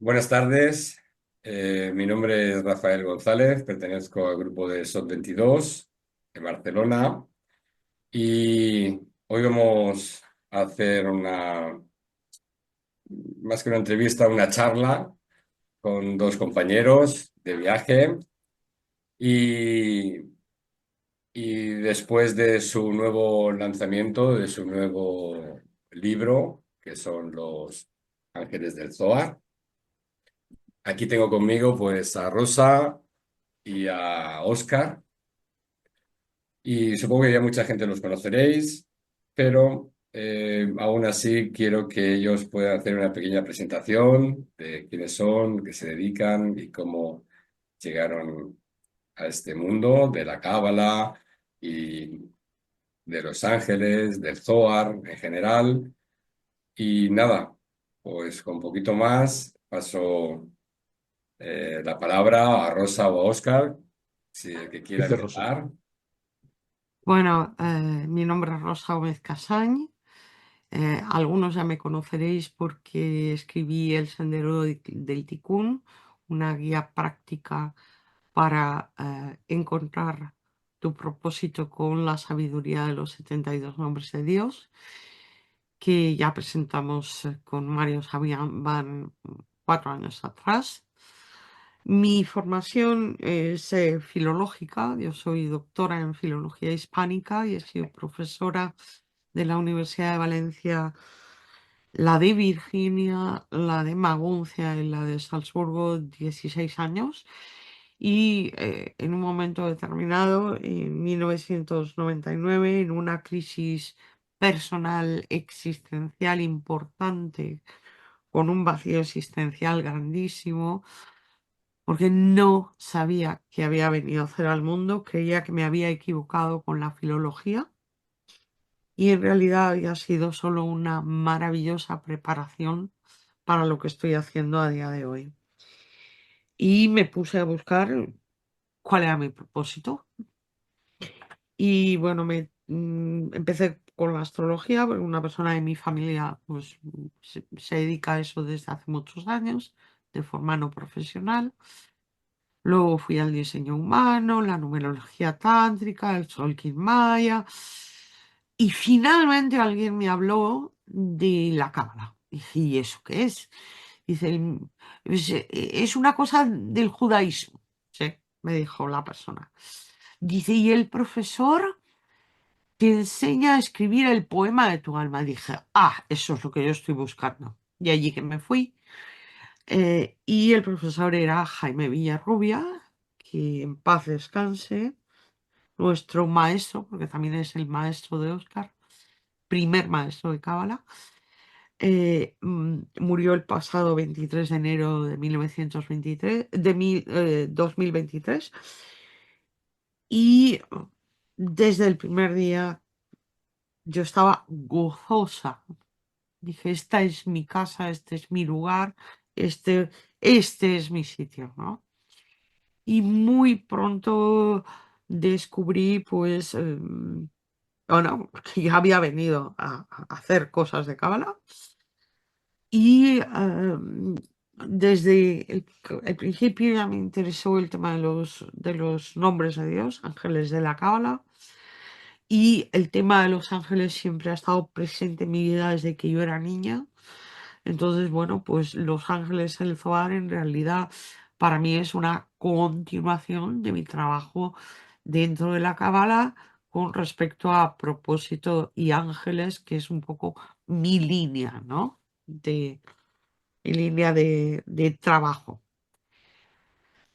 Buenas tardes, mi nombre es Rafael González, pertenezco al grupo de SOT 22 de Barcelona y hoy vamos a hacer más que una entrevista, una charla con dos compañeros de viaje y, y después de su nuevo lanzamiento, de su nuevo libro, que son Los Ángeles del Zohar. Aquí tengo conmigo pues a Rosa y a Oscar, y supongo que ya mucha gente los conoceréis, pero aún así quiero que ellos puedan hacer una pequeña presentación de quiénes son, qué se dedican y cómo llegaron a este mundo de la Cábala y de los ángeles, del Zohar en general. Y nada, pues con un poquito más paso la palabra a Rosa o a Oscar, si el que quiera Dice Rosa. empezar. Bueno, mi nombre es Rosa Gómez Casañ. Algunos ya me conoceréis porque escribí El Sendero del Ticún, una guía práctica para encontrar tu propósito con la sabiduría de los 72 nombres de Dios, que ya presentamos con Mario Sabián, van 4 años atrás. Mi formación es filológica. Yo soy doctora en filología hispánica y he sido profesora de la Universidad de Valencia, la de Virginia, la de Maguncia y la de Salzburgo, 16 años. Y en un momento determinado, en 1999, en una crisis personal existencial importante, con un vacío existencial grandísimo, porque no sabía qué había venido a hacer al mundo, creía que me había equivocado con la filología y en realidad había sido solo una maravillosa preparación para lo que estoy haciendo a día de hoy. Y me puse a buscar cuál era mi propósito. Y bueno, empecé con la astrología, porque una persona de mi familia pues, se dedica a eso desde hace muchos años, de forma no profesional. Luego fui al diseño humano, la numerología tántrica, el Solkin Maya. Y finalmente alguien me habló de la cábala. Dije, ¿y eso qué es? Dice, es una cosa del judaísmo. Sí, me dijo la persona. Dice, y el profesor te enseña a escribir el poema de tu alma. Dije, eso es lo que yo estoy buscando. Y allí que me fui. Y el profesor era Jaime Villarrubia, que en paz descanse, nuestro maestro, porque también es el maestro de Oscar, primer maestro de Cábala. Murió el pasado 23 de enero de 1923, 2023. Y desde el primer día yo estaba gozosa. Dije, esta es mi casa, este es mi lugar, este es mi sitio, ¿no? Y muy pronto descubrí, pues, bueno, que ya había venido a hacer cosas de cábala y desde el principio ya me interesó el tema de los nombres de Dios, ángeles de la cábala, y el tema de los ángeles siempre ha estado presente en mi vida desde que yo era niña. Entonces, bueno, pues Los Ángeles el Zohar en realidad para mí es una continuación de mi trabajo dentro de la Cábala con respecto a propósito y ángeles, que es un poco mi línea, ¿no? Mi línea de trabajo.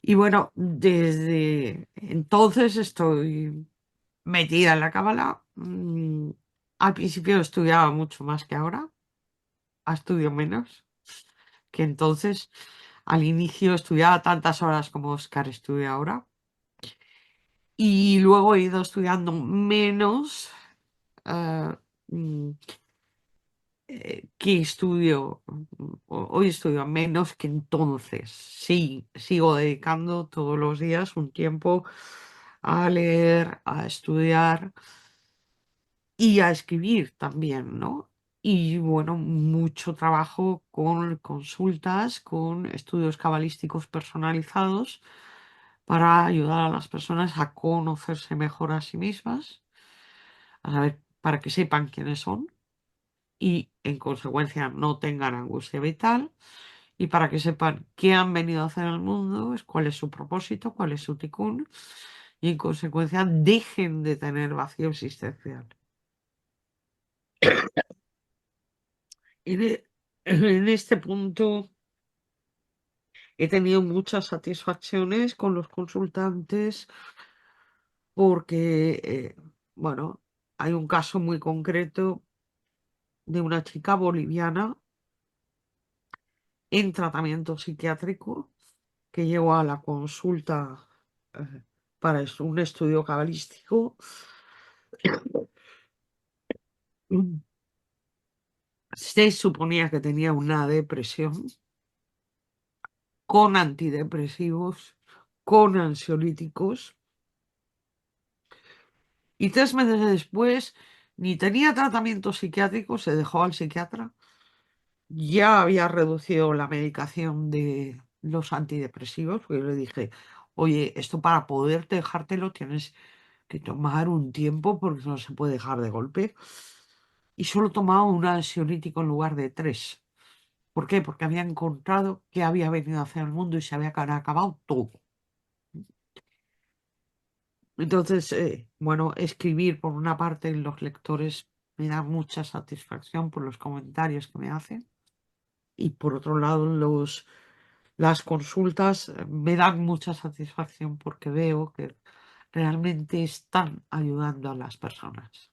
Y bueno, desde entonces estoy metida en la Cábala. Al principio estudiaba mucho más que ahora, estudio menos que entonces. Al inicio estudiaba tantas horas como Oscar estudia ahora y luego he ido estudiando menos eh, mm, que estudio. Hoy estudio menos que entonces. Sí, sigo dedicando todos los días un tiempo a leer, a estudiar y a escribir también, ¿no? Y bueno, mucho trabajo con consultas, con estudios cabalísticos personalizados para ayudar a las personas a conocerse mejor a sí mismas, a saber, para que sepan quiénes son y en consecuencia no tengan angustia vital y para que sepan qué han venido a hacer al mundo, es cuál es su propósito, cuál es su tikkun y en consecuencia dejen de tener vacío existencial. Y en este punto he tenido muchas satisfacciones con los consultantes porque, bueno, hay un caso muy concreto de una chica boliviana en tratamiento psiquiátrico que llegó a la consulta para un estudio cabalístico. Se suponía que tenía una depresión con antidepresivos, con ansiolíticos, y 3 meses después ni tenía tratamiento psiquiátrico, se dejó al psiquiatra, ya había reducido la medicación de los antidepresivos, porque yo le dije, oye, esto para poderte dejártelo tienes que tomar un tiempo porque no se puede dejar de golpe. Y solo tomaba un ansiolítico en lugar de 3. ¿Por qué? Porque había encontrado que había venido hacia el mundo y se había acabado todo. Entonces, bueno, escribir por una parte los lectores me da mucha satisfacción por los comentarios que me hacen y por otro lado las consultas me dan mucha satisfacción porque veo que realmente están ayudando a las personas.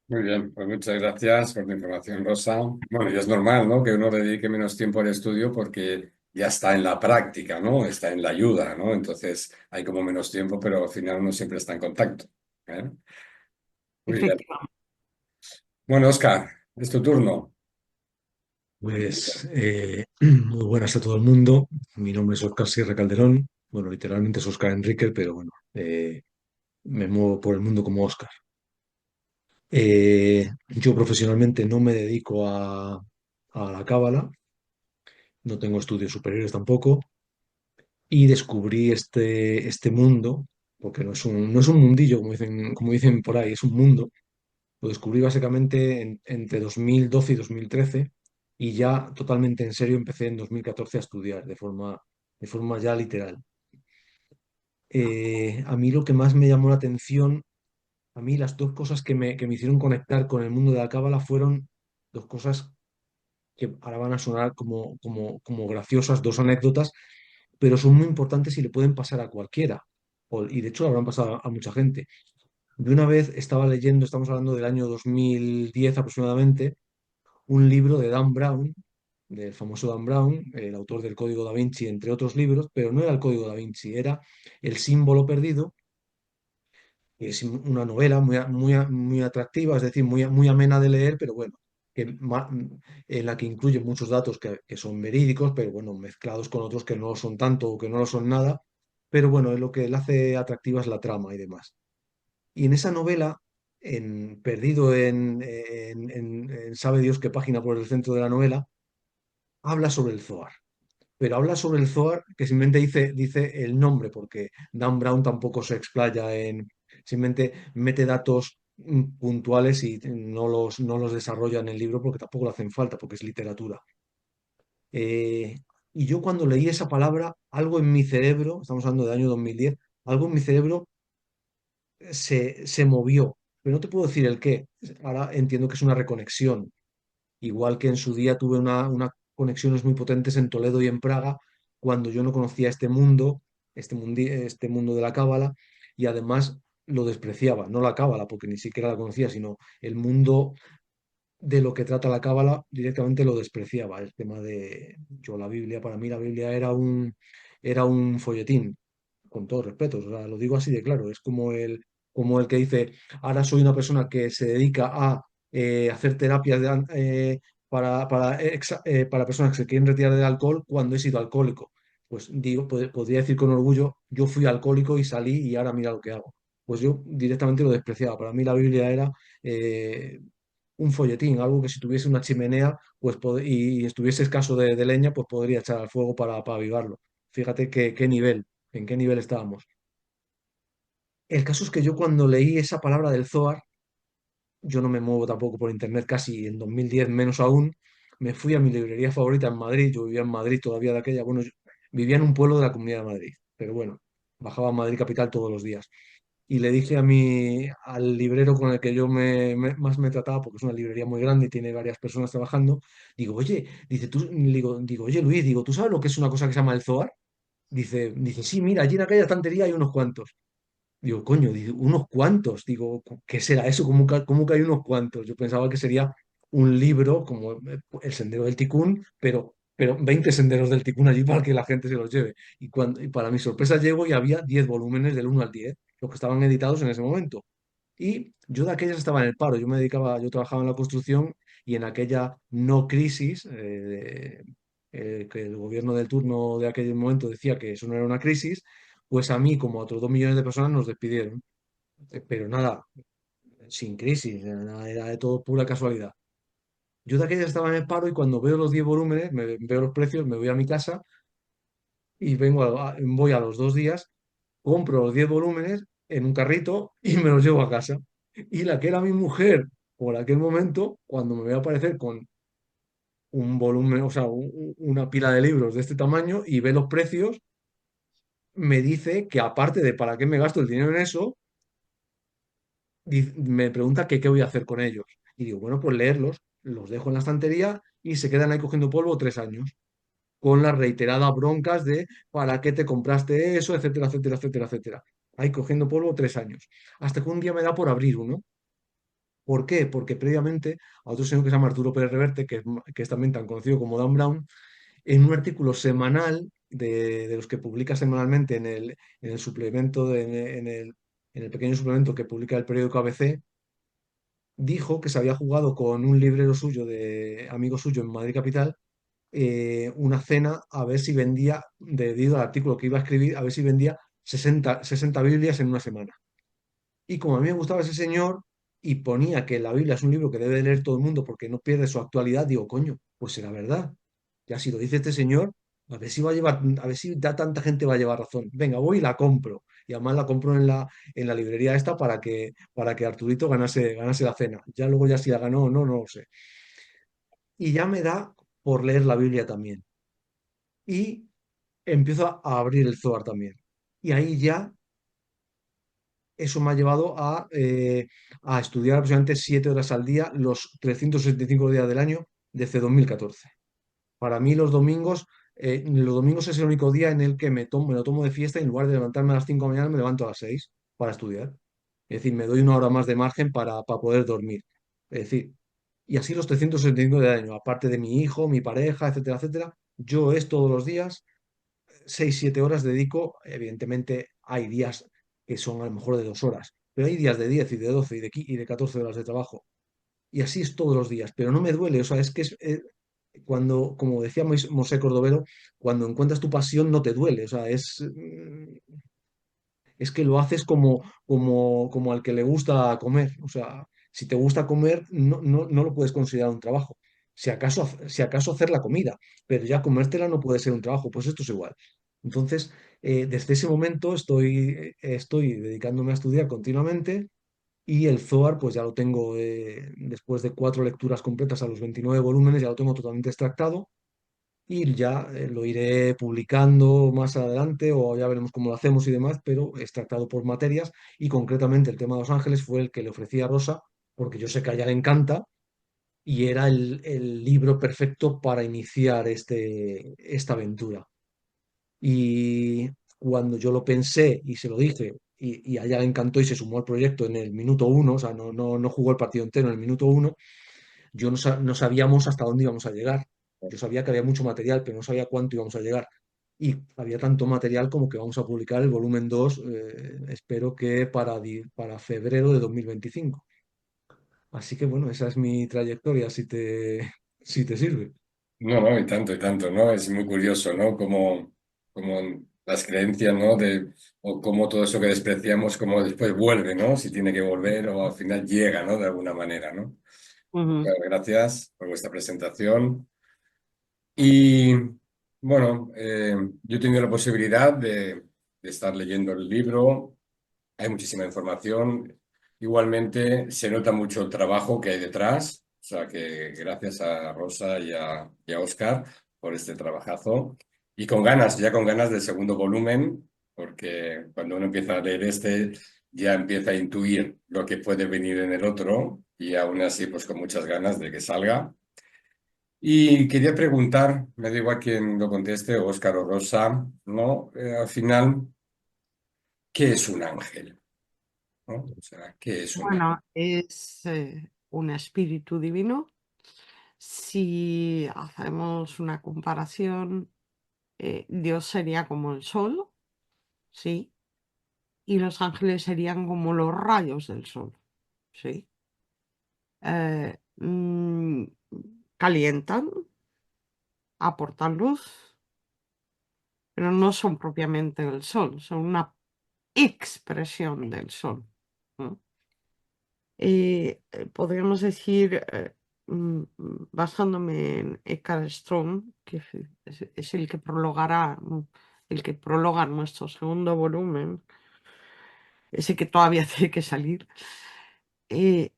Muy bien, pues muchas gracias por la información, Rosa. Bueno, y es normal, ¿no? Que uno dedique menos tiempo al estudio porque ya está en la práctica, ¿no? Está en la ayuda, ¿no? Entonces hay como menos tiempo, pero al final uno siempre está en contacto. ¿Eh? Muy bien. Efectivamente. Bueno, Oscar, es tu turno. Pues muy buenas a todo el mundo. Mi nombre es Óscar Sierra Calderón. Bueno, literalmente es Óscar Enríquez, pero bueno, me muevo por el mundo como Óscar. Yo profesionalmente no me dedico a la cábala, no tengo estudios superiores tampoco, y descubrí este mundo, porque no es un mundillo, como dicen por ahí, es un mundo. Lo descubrí básicamente entre 2012 y 2013 y ya totalmente en serio empecé en 2014 a estudiar de forma ya literal. A mí lo que más me llamó la atención, a mí las dos cosas que me hicieron conectar con el mundo de la cábala fueron dos cosas que ahora van a sonar como graciosas, dos anécdotas, pero son muy importantes y le pueden pasar a cualquiera. Y de hecho le habrán pasado a mucha gente. Yo una vez estaba leyendo, estamos hablando del año 2010 aproximadamente, un libro de Dan Brown, del famoso Dan Brown, el autor del Código Da Vinci, entre otros libros, pero no era el Código Da Vinci, era El símbolo perdido, que es una novela muy atractiva, es decir, muy amena de leer, pero bueno, en la que incluye muchos datos que son verídicos, pero bueno, mezclados con otros que no lo son tanto o que no lo son nada, pero bueno, lo que le hace atractiva es la trama y demás. Y en esa novela, perdido en sabe Dios qué página por el centro de la novela, habla sobre el Zohar. Pero habla sobre el Zohar que simplemente dice el nombre, porque Dan Brown tampoco se explaya simplemente mete datos puntuales y no los desarrolla en el libro porque tampoco le hacen falta, porque es literatura. Y yo cuando leí esa palabra, algo en mi cerebro, estamos hablando del año 2010, algo en mi cerebro se movió, pero no te puedo decir el qué. Ahora entiendo que es una reconexión, igual que en su día tuve unas conexiones muy potentes en Toledo y en Praga, cuando yo no conocía este mundo de la cábala, y además lo despreciaba, no la cábala, porque ni siquiera la conocía, sino el mundo de lo que trata la cábala directamente lo despreciaba. El tema de yo, la Biblia, para mí la Biblia era un folletín, con todo respeto, o sea, lo digo así de claro, es como el que dice, ahora soy una persona que se dedica a hacer terapias para personas que se quieren retirar del alcohol cuando he sido alcohólico. Pues digo, podría decir con orgullo, yo fui alcohólico y salí y ahora mira lo que hago. Pues yo directamente lo despreciaba. Para mí la Biblia era eh, un folletín, algo que si tuviese una chimenea pues, y estuviese escaso de leña, pues podría echar al fuego para avivarlo. Fíjate qué nivel, en qué nivel estábamos. El caso es que yo cuando leí esa palabra del Zohar, yo no me muevo tampoco por internet casi en 2010 menos aún, me fui a mi librería favorita en Madrid, yo vivía en Madrid todavía de aquella, bueno, yo vivía en un pueblo de la Comunidad de Madrid, pero bueno, bajaba a Madrid capital todos los días. Y le dije al librero con el que yo más me trataba, porque es una librería muy grande y tiene varias personas trabajando, digo, oye, dice, oye Luis, digo, ¿tú sabes lo que es una cosa que se llama el Zohar? Dice, sí, mira, allí en aquella estantería hay unos cuantos. Digo, coño, digo, unos cuantos. Digo, ¿qué será eso? ¿Cómo que hay unos cuantos? Yo pensaba que sería un libro como El Sendero del Ticún, pero 20 senderos del Ticún allí para que la gente se los lleve. Y para mi sorpresa llego y había 10 volúmenes del 1 al 10 los que estaban editados en ese momento. Y yo de aquellas estaba en el paro, yo trabajaba en la construcción y en aquella no crisis, que el gobierno del turno de aquel momento decía que eso no era una crisis, pues a mí, como a otros 2 millones de personas, nos despidieron. Pero nada, sin crisis, era de todo pura casualidad. Yo de aquellas estaba en el paro y cuando veo los 10 volúmenes, veo los precios, me voy a mi casa y voy a los 2 días, compro los 10 volúmenes en un carrito y me los llevo a casa. Y la que era mi mujer por aquel momento, cuando me ve aparecer con un volumen, o sea, una pila de libros de este tamaño y ve los precios, me dice que aparte de para qué me gasto el dinero en eso, me pregunta que qué voy a hacer con ellos. Y digo, bueno, pues leerlos, los dejo en la estantería y se quedan ahí cogiendo polvo 3 años, con las reiteradas broncas de ¿para qué te compraste eso? Etcétera, etcétera, etcétera, etcétera. Ahí cogiendo polvo 3 años. Hasta que un día me da por abrir uno. ¿Por qué? Porque previamente a otro señor que se llama Arturo Pérez Reverte, que es también tan conocido como Dan Brown, en un artículo semanal de los que publica semanalmente en el suplemento, en el pequeño suplemento que publica el periódico ABC, dijo que se había jugado con un librero suyo, amigo suyo en Madrid Capital, una cena a ver si vendía, debido al artículo que iba a escribir, a ver si vendía 60 Biblias en una semana. Y como a mí me gustaba ese señor y ponía que la Biblia es un libro que debe leer todo el mundo porque no pierde su actualidad, digo, coño, pues será verdad. Ya si lo dice este señor, a ver si va a llevar, a ver si da tanta gente va a llevar razón. Venga, voy y la compro. Y además la compro en la librería esta para que Arturito ganase la cena. Ya luego ya si la ganó o no, no lo sé. Y ya me da por leer la Biblia también. Y empiezo a abrir el Zohar también. Y ahí ya eso me ha llevado a estudiar aproximadamente 7 horas al día, los 365 días del año, desde 2014. Para mí los domingos es el único día en el que me lo tomo de fiesta y en lugar de levantarme a las 5 de la mañana me levanto a las 6 para estudiar. Es decir, me doy una hora más de margen para poder dormir. Es decir, y así los 365 días del año, aparte de mi hijo, mi pareja, etcétera, etcétera, yo es todos los días 6 7 horas dedico, evidentemente hay días que son a lo mejor de 2 horas, pero hay días de 10 y de 12 y de 14 horas de trabajo. Y así es todos los días, pero no me duele, o sea, es que cuando, como decía Mosé Cordovero, cuando encuentras tu pasión no te duele, o sea, es que lo haces como al que le gusta comer. O sea, si te gusta comer, no lo puedes considerar un trabajo. Si acaso hacer la comida, pero ya comértela no puede ser un trabajo, pues esto es igual. Entonces, desde ese momento estoy dedicándome a estudiar continuamente y el Zohar, pues ya lo tengo, después de 4 lecturas completas a los 29 volúmenes, ya lo tengo totalmente extractado y ya lo iré publicando más adelante o ya veremos cómo lo hacemos y demás, pero es tratado por materias y concretamente el tema de Los Ángeles fue el que le ofrecí a Rosa porque yo sé que a ella le encanta y era el libro perfecto para iniciar esta aventura. Y cuando yo lo pensé y se lo dije y a ella le encantó y se sumó al proyecto en el minuto uno, o sea, no jugó el partido entero en el minuto uno, yo no sabíamos hasta dónde íbamos a llegar. Yo sabía que había mucho material, pero no sabía cuánto íbamos a llegar. Y había tanto material como que vamos a publicar el volumen 2, espero que para febrero de 2025. Así que bueno, esa es mi trayectoria, si te sirve. No, no, y tanto, ¿no? Es muy curioso, ¿no? Como las creencias, ¿no? O cómo todo eso que despreciamos, cómo después vuelve, ¿no? Si tiene que volver o al final llega, ¿no? De alguna manera, ¿no? Ujú. Muchas gracias por vuestra presentación. Y bueno, yo he tenido la posibilidad de estar leyendo el libro. Hay muchísima información. Igualmente se nota mucho el trabajo que hay detrás. O sea que gracias a Rosa y a Oscar por este trabajazo. Y con ganas, ya con ganas del segundo volumen, porque cuando uno empieza a leer este, ya empieza a intuir lo que puede venir en el otro y aún así, pues con muchas ganas de que salga. Y quería preguntar, me da igual quién lo conteste, Óscar o Rosa, ¿no? Al final, ¿qué es un ángel? ¿No? O sea, ¿qué es un ángel? Bueno, es un espíritu divino. Si hacemos una comparación, Dios sería como el sol, ¿sí? Y los ángeles serían como los rayos del sol, ¿sí? Eh, mm, calientan, aportan luz, pero no son propiamente el sol, son una expresión del sol. ¿No? Podríamos decir, basándome en Eckhart Ström, que es el que prologará, el que prologa nuestro segundo volumen, ese que todavía tiene que salir, eh,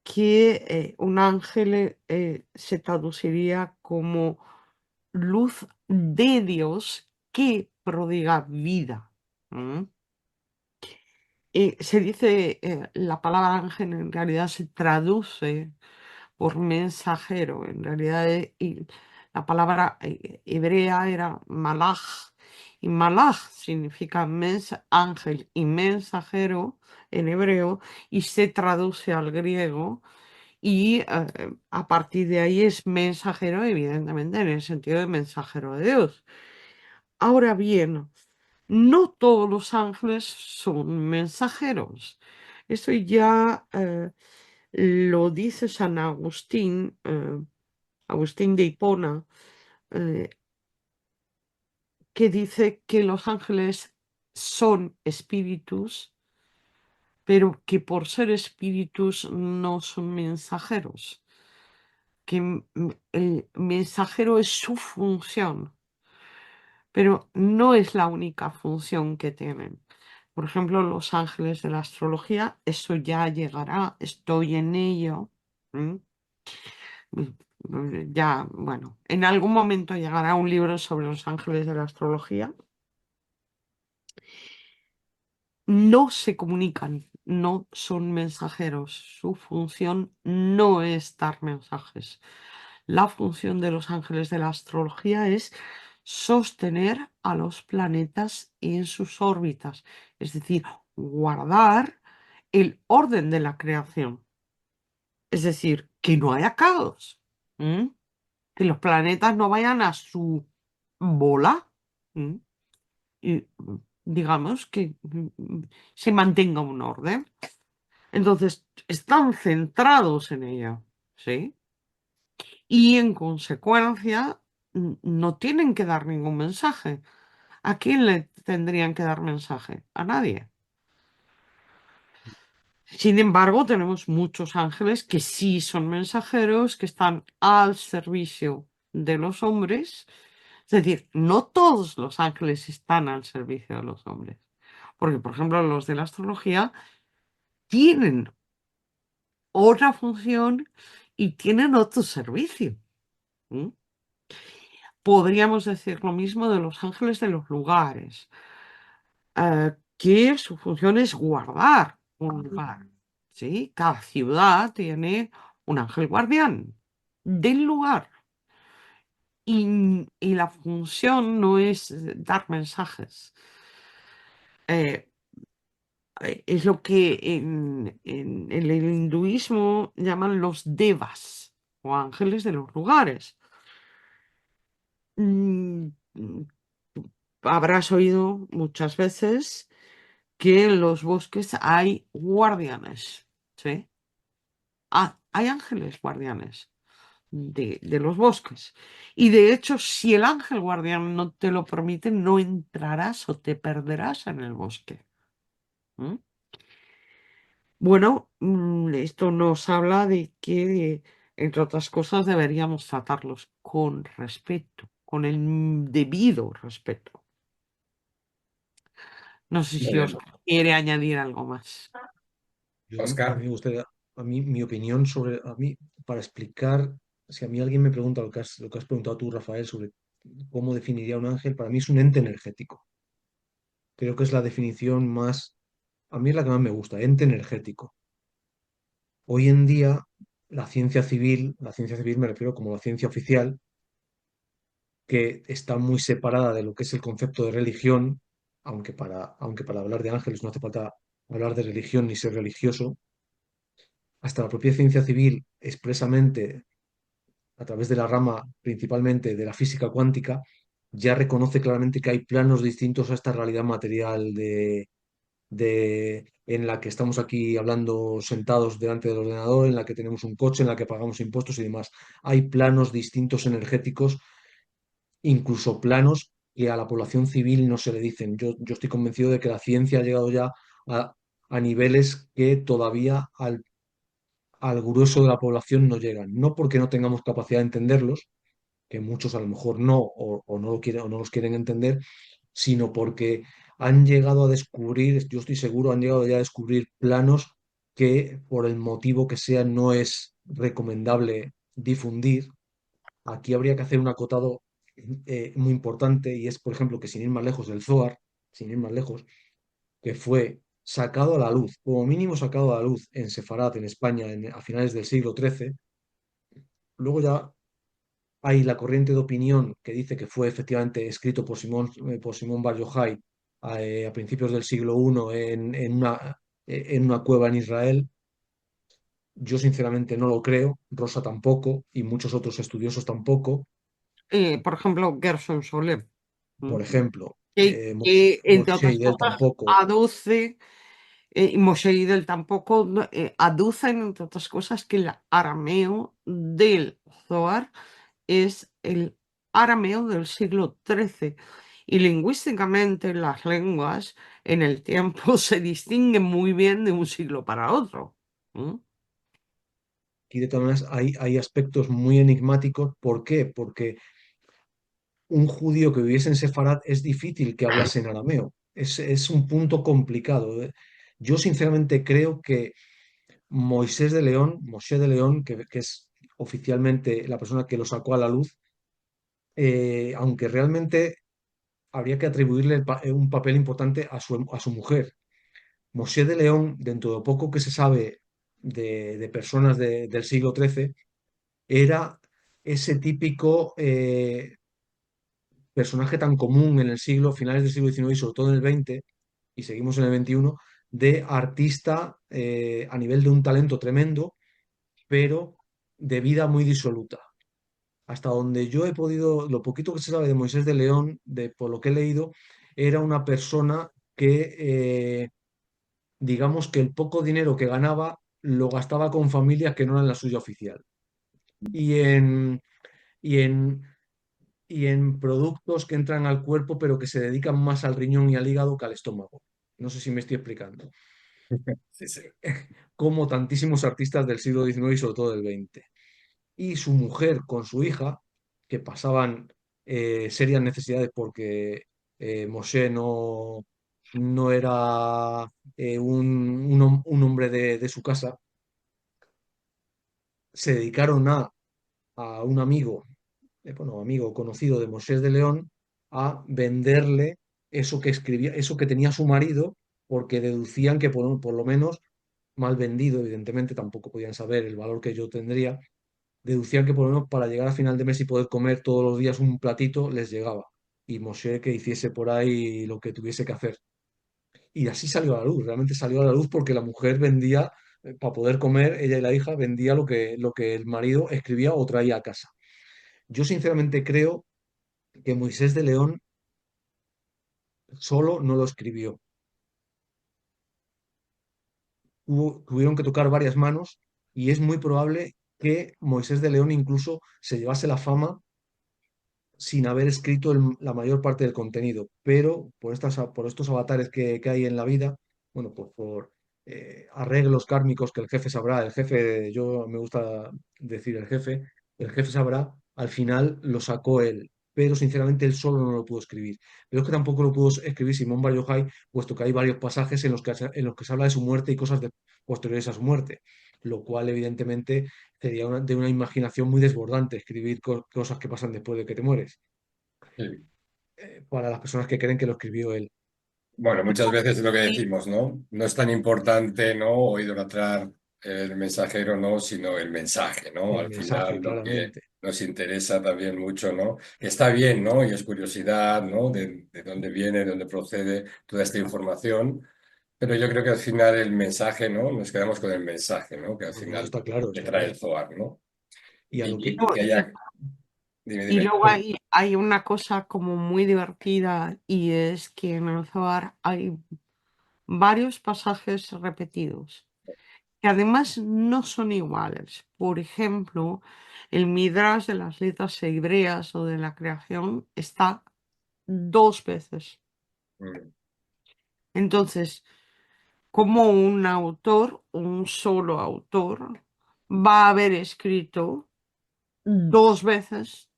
que un ángel se traduciría como luz de Dios que prodiga vida. ¿M? Se dice, la palabra ángel en realidad se traduce por mensajero. En realidad, la palabra hebrea era malach, y malach significa ángel y mensajero en hebreo, y se traduce al griego, y a partir de ahí es mensajero, evidentemente, en el sentido de mensajero de Dios. Ahora bien, no todos los ángeles son mensajeros. Esto ya lo dice San Agustín, Agustín de Hipona, eh, que dice que los ángeles son espíritus, pero que por ser espíritus no son mensajeros, que el mensajero es su función, pero no es la única función que tienen. Por ejemplo, los ángeles de la astrología, eso ya llegará, estoy en ello. ¿M? Ya, bueno, en algún momento llegará un libro sobre los ángeles de la astrología. No se comunican, no son mensajeros. Su función no es dar mensajes. La función de los ángeles de la astrología es sostener a los planetas en sus órbitas, es decir, guardar el orden de la creación. Es decir, que no haya caos, ¿m? Que los planetas no vayan a su bola, ¿m? Y digamos que se mantenga un orden. Entonces, están centrados en ella, ¿sí? Y en consecuencia, no tienen que dar ningún mensaje. ¿A quién le tendrían que dar mensaje? A nadie. Sin embargo, tenemos muchos ángeles que sí son mensajeros, que están al servicio de los hombres. Es decir, no todos los ángeles están al servicio de los hombres. Porque, por ejemplo, los de la astrología tienen otra función y tienen otro servicio. ¿M? Podríamos decir lo mismo de los ángeles de los lugares, que su función es guardar un lugar. ¿Sí? Cada ciudad tiene un ángel guardián del lugar. Y la función no es dar mensajes. Eh, es lo que en el hinduismo llaman los devas o ángeles de los lugares. Mm, mm, Habrás oído muchas veces que en los bosques hay guardianes, ¿sí? Hay ángeles guardianes de los bosques. Y de hecho, si el ángel guardián no te lo permite, no entrarás o te perderás en el bosque. ¿M? Bueno, esto nos habla de que, entre otras cosas, deberíamos tratarlos con respeto, con el debido respeto. No sé Muy si os bien. quiere añadir algo más. A mí Oscar, me gustaría, a mí mi opinión sobre, a mí, para explicar, si a mí alguien me pregunta lo que has preguntado tú, Rafael, sobre cómo definiría un ángel, para mí es un ente energético. Creo que es la definición más, a mí es la que más me gusta, ente energético. Hoy en día, la ciencia civil me refiero como la ciencia oficial, que está muy separada de lo que es el concepto de religión, aunque para hablar de ángeles no hace falta hablar de religión ni ser religioso, hasta la propia ciencia civil expresamente a través de la rama principalmente de la física cuántica, ya reconoce claramente que hay planos distintos a esta realidad material en la que estamos aquí hablando sentados delante del ordenador, en la que tenemos un coche, en la que pagamos impuestos y demás. Hay planos distintos energéticos, incluso planos que a la población civil no se le dicen. Yo estoy convencido de que la ciencia ha llegado ya a, a niveles que todavía al grueso de la población no llegan. No porque no tengamos capacidad de entenderlos, que muchos a lo mejor no, o no lo quieren, o no los quieren entender, sino porque han llegado a descubrir, yo estoy seguro, han llegado ya a descubrir planos que por el motivo que sea no es recomendable difundir. Aquí habría que hacer un acotado muy importante y es, por ejemplo, que sin ir más lejos del Zohar, sin ir más lejos, que fue sacado a la luz, como mínimo sacado a la luz en Sefarat, en España, a finales del siglo XIII. Luego ya hay la corriente de opinión que dice que fue efectivamente escrito por Simón Bar Yochai a principios del siglo I en una cueva en Israel. Yo sinceramente no lo creo, Rosa tampoco y muchos otros estudiosos tampoco. Por ejemplo, Gerson Solem, ¿m? Por ejemplo, que, entre Moshe otras Idel cosas, tampoco. aduce, y Moshe Idel tampoco, no, aducen, entre otras cosas, que el arameo del Zohar es el arameo del siglo XIII. Y lingüísticamente las lenguas en el tiempo se distinguen muy bien de un siglo para otro. ¿M? Y de todas maneras hay aspectos muy enigmáticos. ¿Por qué? Porque un judío que viviese en Sefarad es difícil que hablase en arameo. Es un punto complicado. Yo sinceramente creo que Moshe de León, que es oficialmente la persona que lo sacó a la luz, aunque realmente habría que atribuirle un papel importante a su mujer. Moshe de León, dentro de poco que se sabe de personas del siglo XIII, era ese típico personaje tan común en el siglo, finales del siglo XIX y sobre todo en el XX, y seguimos en el XXI, de artista a nivel de un talento tremendo, pero de vida muy disoluta. Hasta donde yo he podido, lo poquito que se sabe de Moisés de León, por lo que he leído, era una persona que, digamos que el poco dinero que ganaba lo gastaba con familias que no eran la suya oficial. Y en, y en, y en productos que entran al cuerpo, pero que se dedican más al riñón y al hígado que al estómago. No sé si me estoy explicando. sí, sí. Como tantísimos artistas del siglo XIX y sobre todo del XX. Y su mujer con su hija, que pasaban serias necesidades porque Moshe no era un hombre de su casa, se dedicaron a un amigo, bueno, amigo conocido de Moshe de León, a venderle eso que escribía, eso que tenía su marido, porque deducían que por lo menos mal vendido, evidentemente tampoco podían saber el valor que yo tendría, deducían que por lo menos para llegar a final de mes y poder comer todos los días un platito les llegaba. Y Moshe que hiciese por ahí lo que tuviese que hacer. Y así salió a la luz, realmente salió a la luz porque la mujer vendía, para poder comer, ella y la hija vendía lo que el marido escribía o traía a casa. Yo sinceramente creo que Moisés de León solo no lo escribió. Tuvieron que tocar varias manos y es muy probable que Moisés de León incluso se llevase la fama sin haber escrito la mayor parte del contenido, pero por estos avatares que hay en la vida, bueno, pues arreglos kármicos que el jefe sabrá, el jefe, yo me gusta decir el jefe sabrá, al final lo sacó él, pero sinceramente él solo no lo pudo escribir. Pero es que tampoco lo pudo escribir Simón Bar Yochai, puesto que hay varios pasajes en los que se habla de su muerte y cosas posteriores a su muerte, lo cual evidentemente sería de una imaginación muy desbordante escribir cosas que pasan después de que te mueres, Sí. para las personas que creen que lo escribió él. Bueno, muchas veces es lo que Y, decimos, ¿no? No es tan importante, ¿no? O idolatrar el mensajero, ¿no? Sino el mensaje, ¿no? El Al mensaje, final lo que claramente. nos interesa también mucho, ¿no? Que está bien, ¿no? Y es curiosidad, ¿no? De dónde viene, de dónde procede toda esta información. Pero yo creo que al final el mensaje, ¿no? Nos quedamos con el mensaje, ¿no? Que al No, no, final está claro, le está trae el claro. Zohar, ¿no? Y a lo que, Y que haya... Dime, y dime. luego hay una cosa como muy divertida y es que en el Zohar hay varios pasajes repetidos que además no son iguales. Por ejemplo, el Midrash de las letras hebreas o de la creación está dos veces. Mm. Entonces, como un autor, un solo autor, va a haber escrito dos veces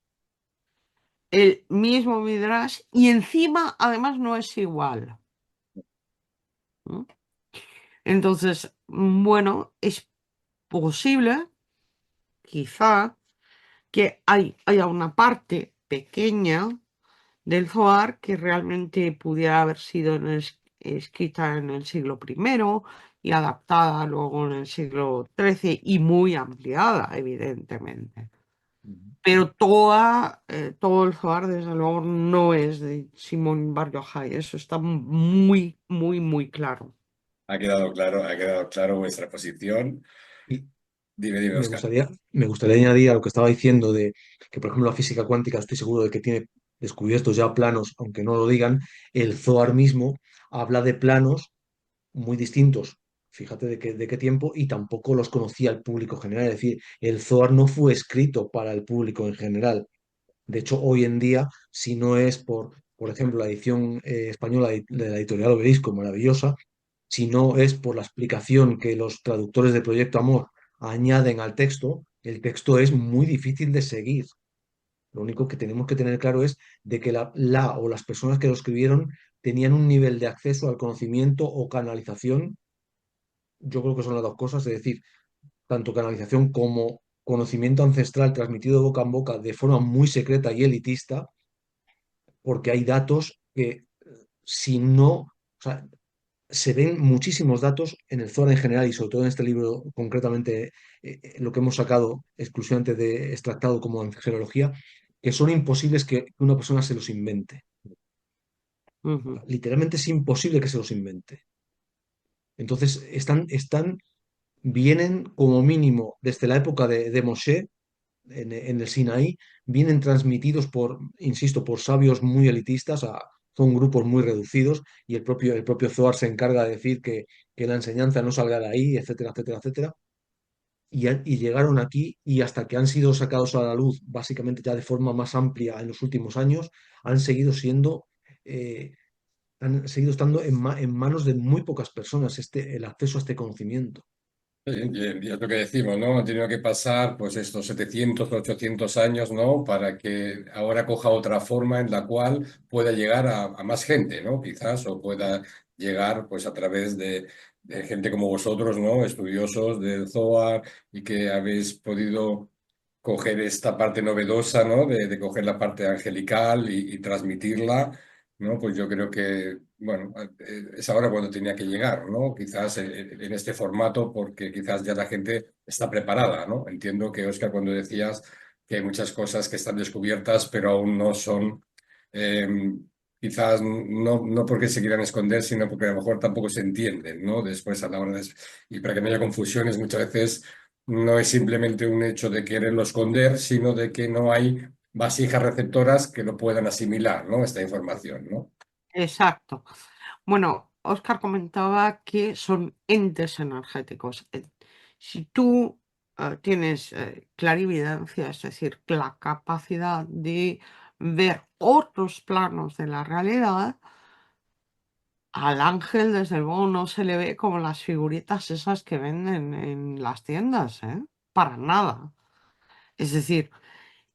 el mismo Midrash y encima además no es igual. ¿No? Entonces, bueno, es posible, quizá, que haya una parte pequeña del Zohar que realmente pudiera haber sido escrita en el siglo primero y adaptada luego en el siglo XIII y muy ampliada, evidentemente. Pero todo el Zohar, desde luego, no es de Simón Bar Yochai. Eso está muy, muy, muy claro. Ha quedado claro vuestra posición. y Dime, dime, Oscar. me gustaría añadir a lo que estaba diciendo de que, por ejemplo, la física cuántica, estoy seguro de que tiene descubiertos ya planos, aunque no lo digan, el Zohar mismo habla de planos muy distintos. Fíjate de qué tiempo, y tampoco los conocía el público general. Es decir, el Zohar no fue escrito para el público en general. De hecho, hoy en día, si no es por ejemplo, la edición española de la editorial Obelisco, maravillosa, si no es por la explicación que los traductores de Proyecto Amor añaden al texto, el texto es muy difícil de seguir. Lo único que tenemos que tener claro es de que la o las personas que lo escribieron tenían un nivel de acceso al conocimiento o canalización. Yo creo que son las dos cosas, es decir, tanto canalización como conocimiento ancestral transmitido de boca en boca de forma muy secreta y elitista, porque hay datos que si no, o sea, se ven muchísimos datos en el Zohar en general y sobre todo en este libro concretamente, lo que hemos sacado exclusivamente de extractado como angelología, que son imposibles que una persona se los invente. Ujú, Literalmente es imposible que se los invente. Entonces, vienen como mínimo desde la época de Moshe, en el Sinaí, vienen transmitidos insisto, por sabios muy elitistas, son grupos muy reducidos, y el propio Zohar se encarga de decir que la enseñanza no salga de ahí, etcétera, etcétera, etcétera. Y llegaron aquí, y hasta que han sido sacados a la luz, básicamente ya de forma más amplia en los últimos años, han seguido siendo, eh, han seguido estando en manos de muy pocas personas el acceso a este conocimiento. Sí, y es lo que decimos, ¿no? Han tenido que pasar pues estos 700 800 años, ¿no? Para que ahora coja otra forma en la cual pueda llegar a más gente, ¿no? Quizás, o pueda llegar pues a través de gente como vosotros, ¿no? Estudiosos del Zohar y que habéis podido coger esta parte novedosa, ¿no? De coger la parte angelical y transmitirla, ¿no? Pues yo creo que, bueno, es ahora cuando tenía que llegar, ¿no? Quizás en este formato, porque quizás ya la gente está preparada, ¿no? Entiendo que, Oscar, cuando decías que hay muchas cosas que están descubiertas, pero aún no son, eh, quizás no porque se quieran esconder, sino porque a lo mejor tampoco se entienden, ¿no? Después a la hora de... Y para que no haya confusiones, muchas veces no es simplemente un hecho de quererlo esconder, sino de que no hay vasijas receptoras que lo puedan asimilar, ¿no? Esta información, ¿no? exacto. Bueno, Oscar comentaba que son entes energéticos. Si tú tienes clarividencia, es decir, la capacidad de ver otros planos de la realidad, al ángel, desde luego, no se le ve como las figuritas esas que venden en las tiendas, ¿eh? Para nada. Es decir,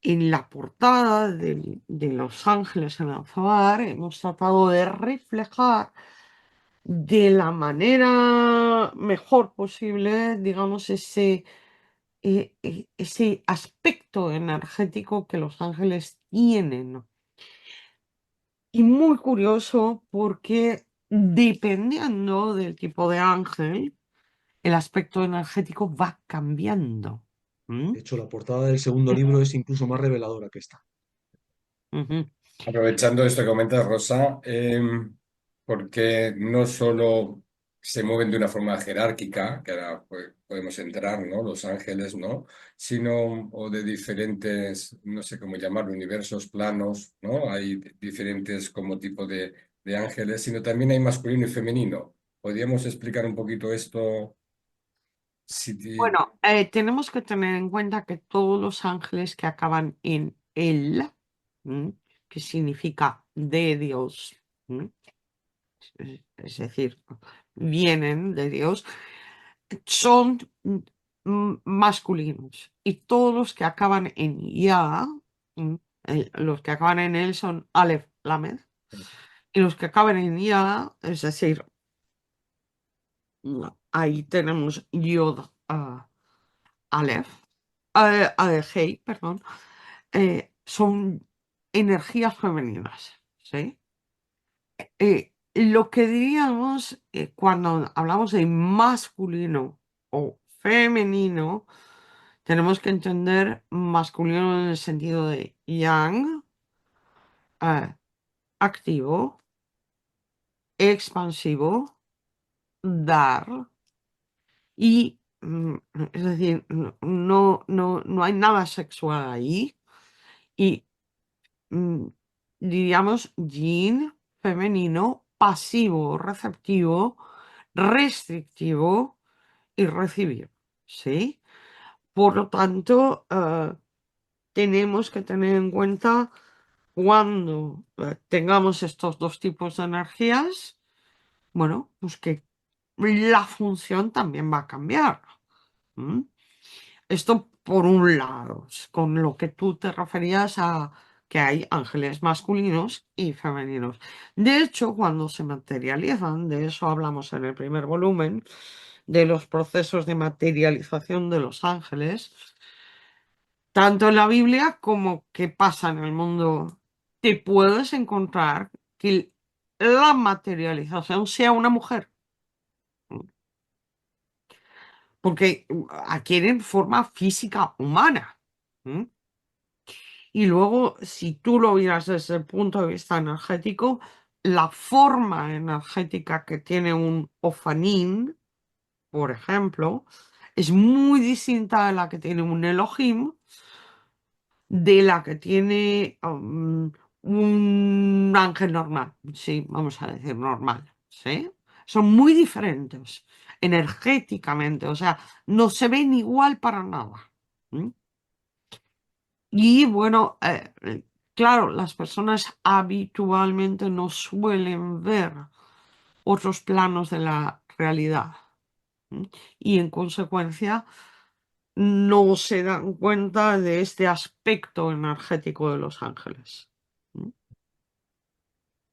en la portada de Los Ángeles en el Zohar hemos tratado de reflejar de la manera mejor posible, digamos, ese aspecto energético que los ángeles tienen. Y muy curioso porque dependiendo del tipo de ángel, el aspecto energético va cambiando. ¿Mm? De hecho, la portada del segundo libro es incluso más reveladora que esta. Ujú. Aprovechando esto que comentas, Rosa, porque no solo se mueven de una forma jerárquica, que ahora pues, podemos entrar, ¿no? Los ángeles, ¿no? Sino, o de diferentes, no sé cómo llamarlo, universos, planos, ¿no? Hay diferentes como tipo de ángeles, sino también hay masculino y femenino. ¿Podríamos explicar un poquito esto? Si te- Bueno, tenemos que tener en cuenta que todos los ángeles que acaban en él, que significa de Dios, ¿m? Es decir, vienen de Dios, son masculinos. Y todos los que acaban en ya, los que acaban en él son Aleph, Lamed. Y los que acaban en ya, es decir, ahí tenemos Yod, Aleph, Hei, perdón, son energías femeninas, ¿sí? Lo que diríamos cuando hablamos de masculino o femenino, tenemos que entender masculino en el sentido de yang, eh, activo, expansivo, dar y, es decir, no hay nada sexual ahí y mm, diríamos yin, femenino, pasivo, receptivo, restrictivo y recibir, ¿sí? Por lo tanto, tenemos que tener en cuenta cuando tengamos estos dos tipos de energías, bueno, pues que la función también va a cambiar. ¿M? Esto por un lado, con lo que tú te referías a que hay ángeles masculinos y femeninos. De hecho, cuando se materializan, de eso hablamos en el primer volumen, de los procesos de materialización de los ángeles, tanto en la Biblia como que pasa en el mundo, te puedes encontrar que la materialización sea una mujer, porque adquieren forma física humana. ¿M? Y luego, si tú lo miras desde el punto de vista energético, la forma energética que tiene un Ofanín, por ejemplo, es muy distinta a la que tiene un Elohim, de la que tiene un ángel normal, sí, vamos a decir normal, ¿sí? Son muy diferentes energéticamente, o sea, no se ven igual para nada. ¿M? Y bueno, claro, las personas habitualmente no suelen ver otros planos de la realidad. ¿M? Y en consecuencia no se dan cuenta de este aspecto energético de los ángeles. ¿M?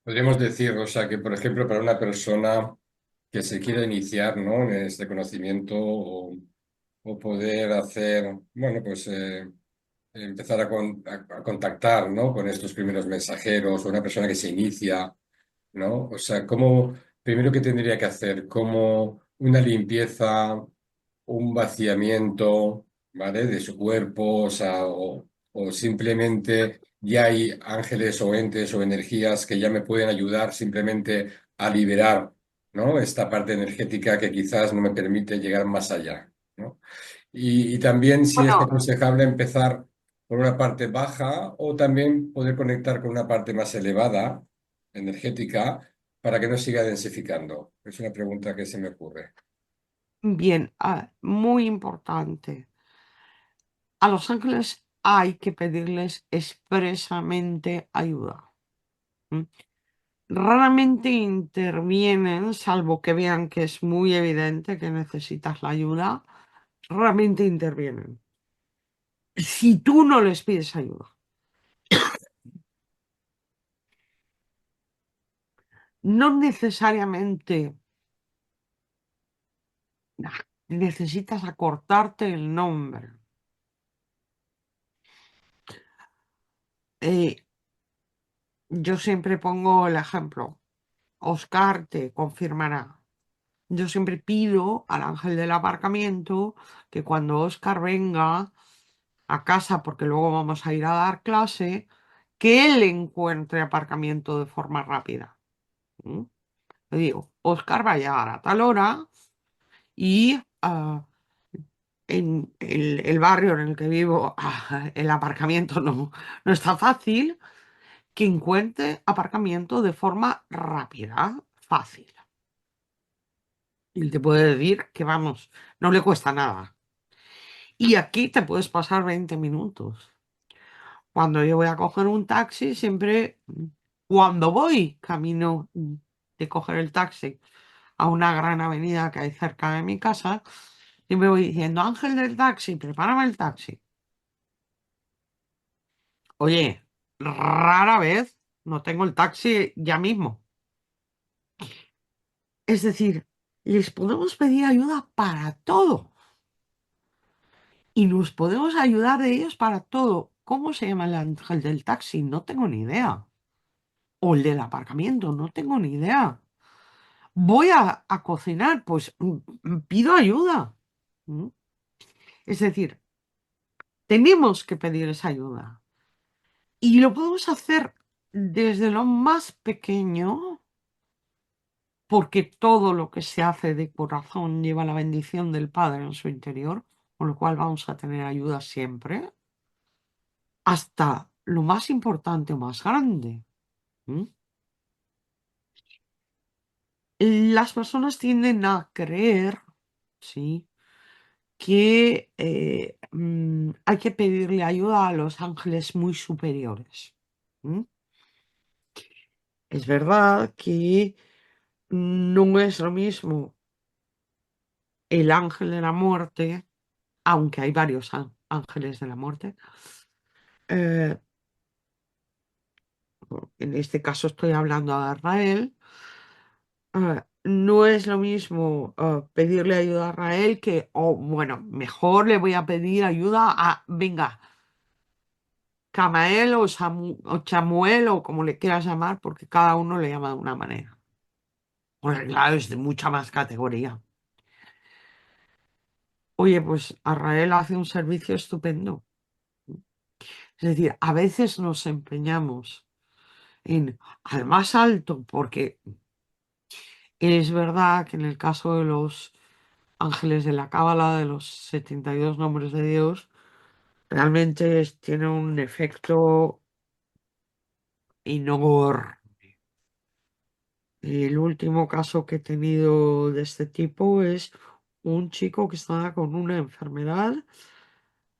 Podríamos decir, o sea, que por ejemplo, para una persona que se quiera iniciar, ¿no? En este conocimiento o poder hacer, bueno, pues empezar a contactar, ¿no? Con estos primeros mensajeros o una persona que se inicia, ¿no? O sea, ¿cómo, primero qué tendría que hacer? ¿Como una limpieza, un vaciamiento, ¿vale? De su cuerpo, o sea, o simplemente ya hay ángeles o entes o energías que ya me pueden ayudar simplemente a liberar, ¿no? Esta parte energética que quizás no me permite llegar más allá, ¿no? Y también si es Bueno, aconsejable empezar por una parte baja o también poder conectar con una parte más elevada, energética, para que no siga densificando. Es una pregunta que se me ocurre. bien, muy importante. A los ángeles hay que pedirles expresamente ayuda. ¿M? raramente intervienen, salvo que vean que es muy evidente que necesitas la ayuda, raramente intervienen. Si tú no les pides ayuda. No necesariamente necesitas acortarte el nombre. Yo siempre pongo el ejemplo. Oscar te confirmará. Yo siempre pido al ángel del aparcamiento que cuando Oscar venga a casa, porque luego vamos a ir a dar clase, que él encuentre aparcamiento de forma rápida. ¿Mm? Le digo, Oscar va a llegar a tal hora y en el barrio en el que vivo el aparcamiento no está fácil, que encuentre aparcamiento de forma rápida, fácil. Y te puede decir que vamos, no le cuesta nada. Y aquí te puedes pasar 20 minutos. Cuando yo voy a coger un taxi, siempre, cuando voy camino de coger el taxi a una gran avenida que hay cerca de mi casa, siempre voy diciendo, Ángel del taxi, prepárame el taxi. Oye, rara vez no tengo el taxi ya mismo. Es decir, les podemos pedir ayuda para todo y nos podemos ayudar de ellos para todo. ¿Cómo se llama el ángel del taxi? No tengo ni idea. O el del aparcamiento, no tengo ni idea. Voy a cocinar, pues pido ayuda. ¿Mm? Es decir, tenemos que pedir esa ayuda. Y lo podemos hacer desde lo más pequeño, porque todo lo que se hace de corazón lleva la bendición del Padre en su interior, con lo cual vamos a tener ayuda siempre, hasta lo más importante o más grande. ¿Mm? Las personas tienden a creer, ¿sí?, que hay que pedirle ayuda a los ángeles muy superiores. ¿Mm? Es verdad que no es lo mismo el ángel de la muerte, aunque hay varios ángeles de la muerte. eh, en este caso estoy hablando a Israel. No es lo mismo pedirle ayuda a Israel que, bueno, mejor le voy a pedir ayuda a, venga, Camael o Chamuel o como le quieras llamar, porque cada uno le llama de una manera. Pues claro, es de mucha más categoría. Oye, pues Israel hace un servicio estupendo. Es decir, a veces nos empeñamos en al más alto, porque es verdad que en el caso de los ángeles de la Cábala, de los 72 nombres de Dios, realmente tiene un efecto enorme. El último caso que he tenido de este tipo es un chico que estaba con una enfermedad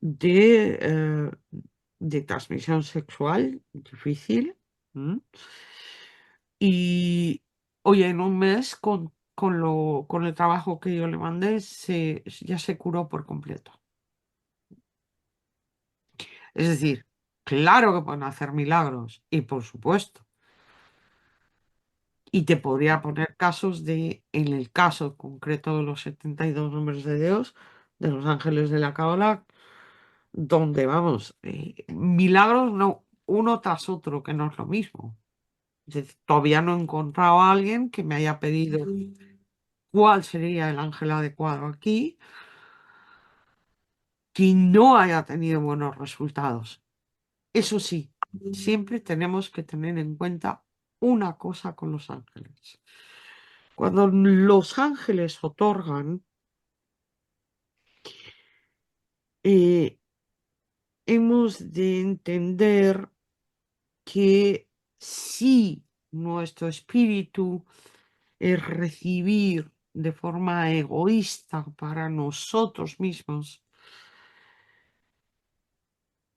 de, de transmisión sexual difícil. ¿M? Y oye, en un mes con el trabajo que yo le mandé ya se curó por completo. Es decir, claro que pueden hacer milagros y por supuesto. Y te podría poner casos en el caso concreto de los 72 nombres de Dios, de los ángeles de la Cábala, donde vamos, milagros no, uno tras otro, que no es lo mismo. Es decir, todavía no he encontrado a alguien que me haya pedido cuál sería el ángel adecuado aquí, que no haya tenido buenos resultados. Eso sí, siempre tenemos que tener en cuenta una cosa con los ángeles. Cuando los ángeles otorgan, eh, hemos de entender que si nuestro espíritu es recibir de forma egoísta para nosotros mismos,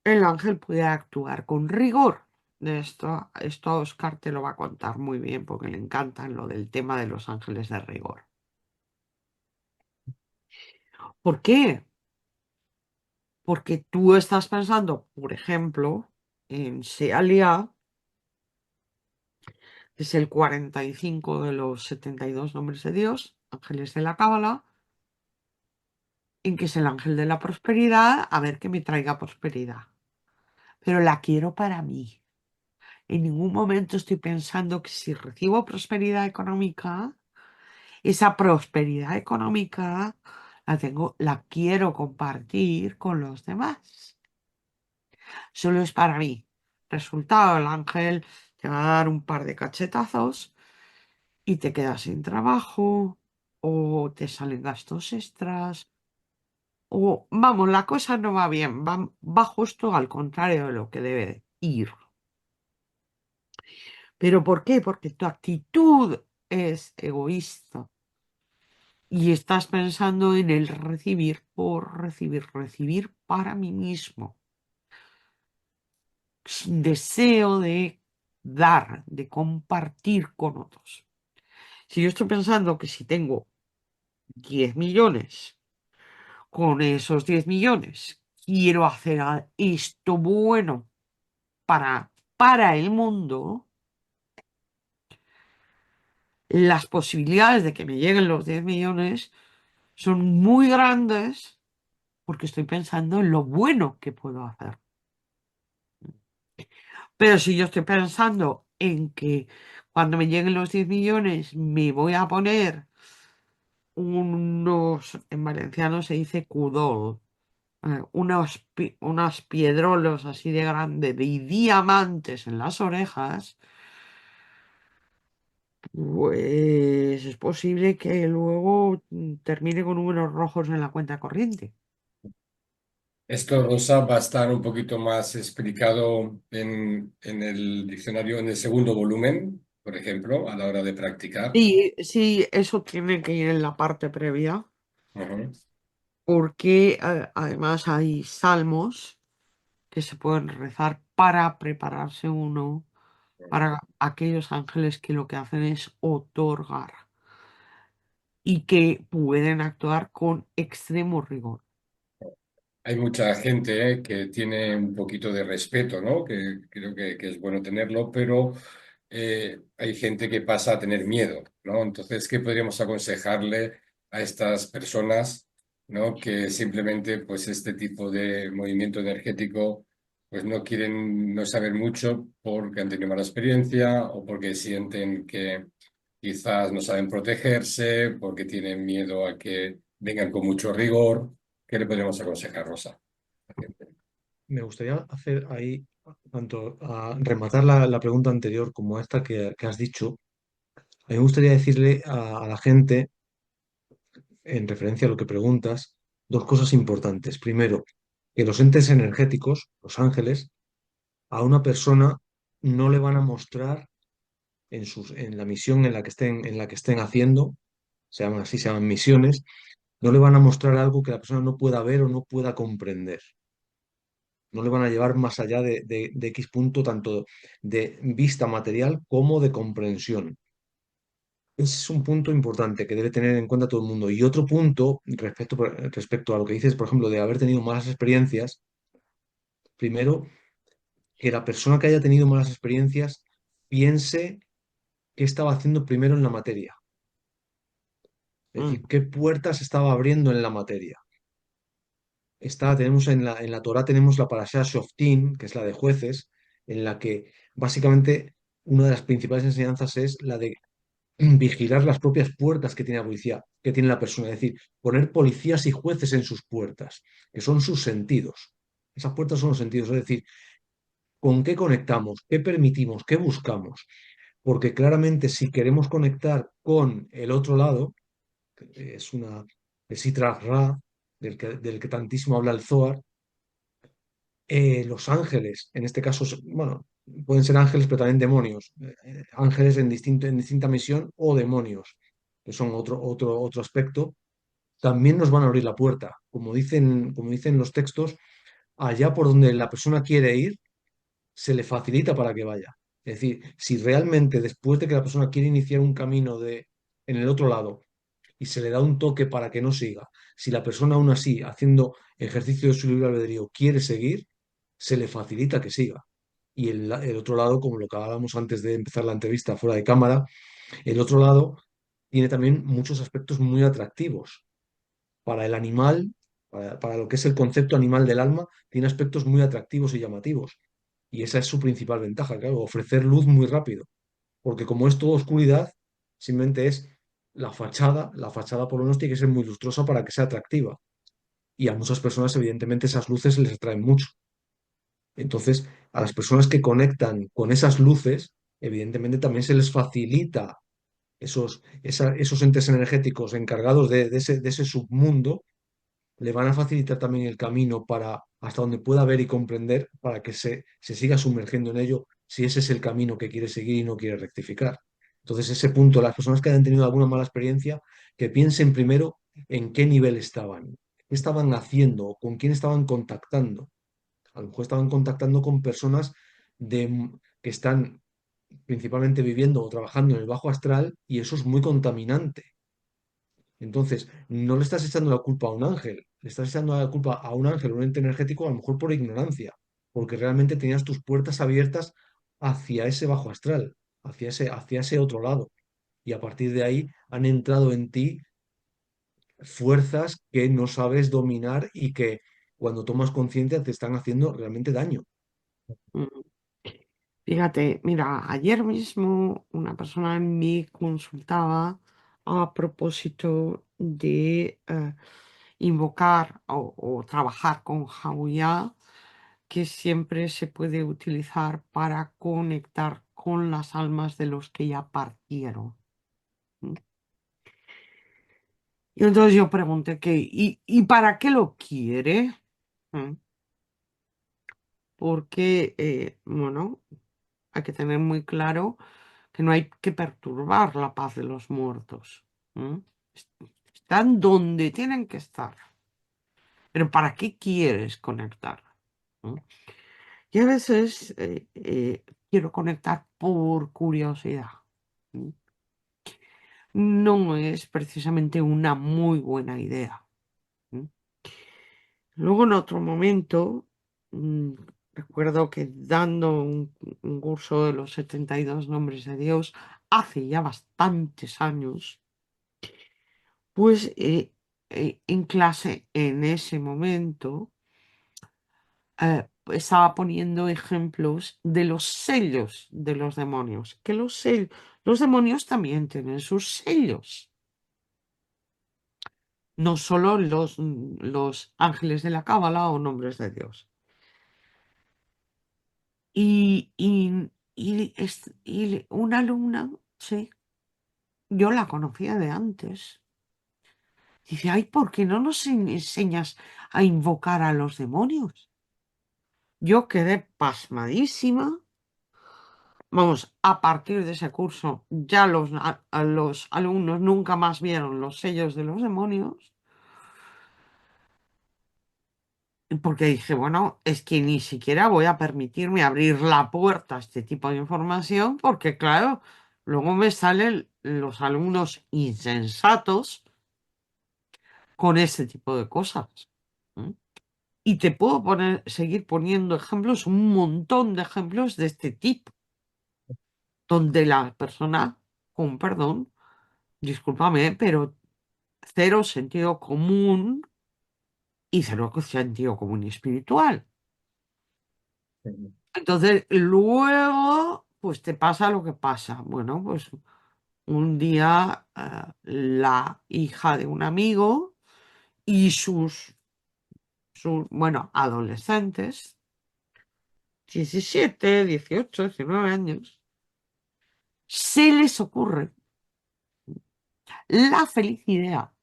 el ángel puede actuar con rigor. esto a Oscar te lo va a contar muy bien porque le encanta lo del tema de los ángeles de rigor. ¿Por qué? Porque tú estás pensando, por ejemplo, en Sealia, que es el 45 de los 72 nombres de Dios, ángeles de la Cábala, en que es el ángel de la prosperidad, a ver que me traiga prosperidad. Pero la quiero para mí. En ningún momento estoy pensando que si recibo prosperidad económica, esa prosperidad económica la quiero compartir con los demás. Solo es para mí. Resultado, el ángel te va a dar un par de cachetazos y te quedas sin trabajo o te salen gastos extras o, vamos, la cosa no va bien, va justo al contrario de lo que debe ir. ¿Pero por qué? Porque tu actitud es egoísta y estás pensando en el recibir por recibir, recibir para mí mismo. Sin deseo de dar, de compartir con otros. Si yo estoy pensando que si tengo 10 millones, con esos 10 millones quiero hacer esto bueno para el mundo, las posibilidades de que me lleguen los 10 millones son muy grandes porque estoy pensando en lo bueno que puedo hacer. Pero si yo estoy pensando en que cuando me lleguen los 10 millones me voy a poner en valenciano se dice cudol, unos piedrolos así de grande de diamantes en las orejas, pues es posible que luego termine con números rojos en la cuenta corriente. Esto, Rosa, va a estar un poquito más explicado en el diccionario, en el segundo volumen, por ejemplo, a la hora de practicar. Sí, sí, eso tiene que ir en la parte previa, Ujú. porque además hay salmos que se pueden rezar para prepararse uno para aquellos ángeles que lo que hacen es otorgar y que pueden actuar con extremo rigor. Hay mucha gente que tiene un poquito de respeto, ¿no? Que creo que es bueno tenerlo, pero hay gente que pasa a tener miedo, ¿no? Entonces, ¿qué podríamos aconsejarle a estas personas, ¿no? Que simplemente, pues, este tipo de movimiento energético, pues, no quieren no saber mucho porque han tenido mala experiencia o porque sienten que quizás no saben protegerse, porque tienen miedo a que vengan con mucho rigor. ¿Qué le podríamos aconsejar, Rosa? Me gustaría hacer ahí, tanto a rematar la pregunta anterior como esta que has dicho. A mí me gustaría decirle a la gente, en referencia a lo que preguntas, dos cosas importantes. Primero, que los entes energéticos, los ángeles, a una persona no le van a mostrar en la misión en la que estén haciendo, se llaman misiones, no le van a mostrar algo que la persona no pueda ver o no pueda comprender. No le van a llevar más allá de X punto, tanto de vista material como de comprensión. Ese es un punto importante que debe tener en cuenta todo el mundo. Y otro punto respecto a lo que dices, por ejemplo, de haber tenido malas experiencias, primero, que la persona que haya tenido malas experiencias piense qué estaba haciendo primero en la materia. Es Mm, decir, qué puertas estaba abriendo en la materia. Tenemos en la Torá tenemos la Parashá Shoftim, que es la de jueces, en la que básicamente una de las principales enseñanzas es la de vigilar las propias puertas que tiene la policía, que tiene la persona, es decir, poner policías y jueces en sus puertas, que son sus sentidos. Esas puertas son los sentidos, es decir, con qué conectamos, qué permitimos, qué buscamos. Porque claramente si queremos conectar con el otro lado, que es el Sitra Ra, del que tantísimo habla el Zohar, los ángeles, en este caso, bueno, pueden ser ángeles, pero también demonios, ángeles en distinta misión o demonios, que son otro aspecto, también nos van a abrir la puerta. Como dicen los textos, allá por donde la persona quiere ir, se le facilita para que vaya. Es decir, si realmente después de que la persona quiere iniciar un camino en el otro lado y se le da un toque para que no siga, si la persona aún así, haciendo ejercicio de su libre albedrío, quiere seguir, se le facilita que siga. Y el otro lado, como lo que hablábamos antes de empezar la entrevista fuera de cámara, el otro lado tiene también muchos aspectos muy atractivos. Para el animal, para lo que es el concepto animal del alma, tiene aspectos muy atractivos y llamativos. Y esa es su principal ventaja, claro, ofrecer luz muy rápido. Porque como es todo oscuridad, simplemente es la fachada por lo menos tiene que ser muy lustrosa para que sea atractiva. Y a muchas personas, evidentemente, esas luces les atraen mucho. Entonces, a las personas que conectan con esas luces, evidentemente también se les facilita esos entes energéticos encargados de ese submundo, le van a facilitar también el camino para hasta donde pueda ver y comprender para que se siga sumergiendo en ello si ese es el camino que quiere seguir y no quiere rectificar. Entonces, ese punto, las personas que hayan tenido alguna mala experiencia, que piensen primero en qué nivel estaban, qué estaban haciendo, con quién estaban contactando. A lo mejor estaban contactando con personas que están principalmente viviendo o trabajando en el bajo astral y eso es muy contaminante. Entonces, no le estás echando la culpa a un ángel, le estás echando la culpa a un ángel, un ente energético, a lo mejor por ignorancia, porque realmente tenías tus puertas abiertas hacia ese bajo astral, hacia ese otro lado. Y a partir de ahí han entrado en ti fuerzas que no sabes dominar y que cuando tomas conciencia te están haciendo realmente daño. Mm. Fíjate, mira, ayer mismo una persona me consultaba a propósito de invocar o trabajar con Jauya, que siempre se puede utilizar para conectar con las almas de los que ya partieron. ¿Mm? Y entonces yo pregunté ¿y para qué lo quiere? ¿Mm? Porque, bueno, hay que tener muy claro que no hay que perturbar la paz de los muertos. ¿Mm? Están donde tienen que estar. Pero ¿para qué quieres conectar? ¿Mm? Y a veces quiero conectar por curiosidad. ¿Mm? No es precisamente una muy buena idea. ¿Mm? Luego en otro momento, mm, recuerdo que dando un curso de los 72 nombres de Dios hace ya bastantes años, pues en clase en ese momento estaba poniendo ejemplos de los sellos de los demonios, que los demonios también tienen sus sellos, no solo los ángeles de la Cábala o nombres de Dios. Y una alumna, sí, yo la conocía de antes. Dice, ay, ¿por qué no nos enseñas a invocar a los demonios? Yo quedé pasmadísima. Vamos, a partir de ese curso ya a los alumnos nunca más vieron los sellos de los demonios, porque dije, bueno, es que ni siquiera voy a permitirme abrir la puerta a este tipo de información, porque claro, luego me salen los alumnos insensatos con ese tipo de cosas. ¿Mm? Y te puedo seguir poniendo ejemplos, un montón de ejemplos de este tipo, donde la persona, con perdón, discúlpame, pero cero sentido común y cero sentido común espiritual. Entonces, luego, pues te pasa lo que pasa. Bueno, pues un día la hija de un amigo y bueno, adolescentes, 17, 18, 19 años, se les ocurre la feliz idea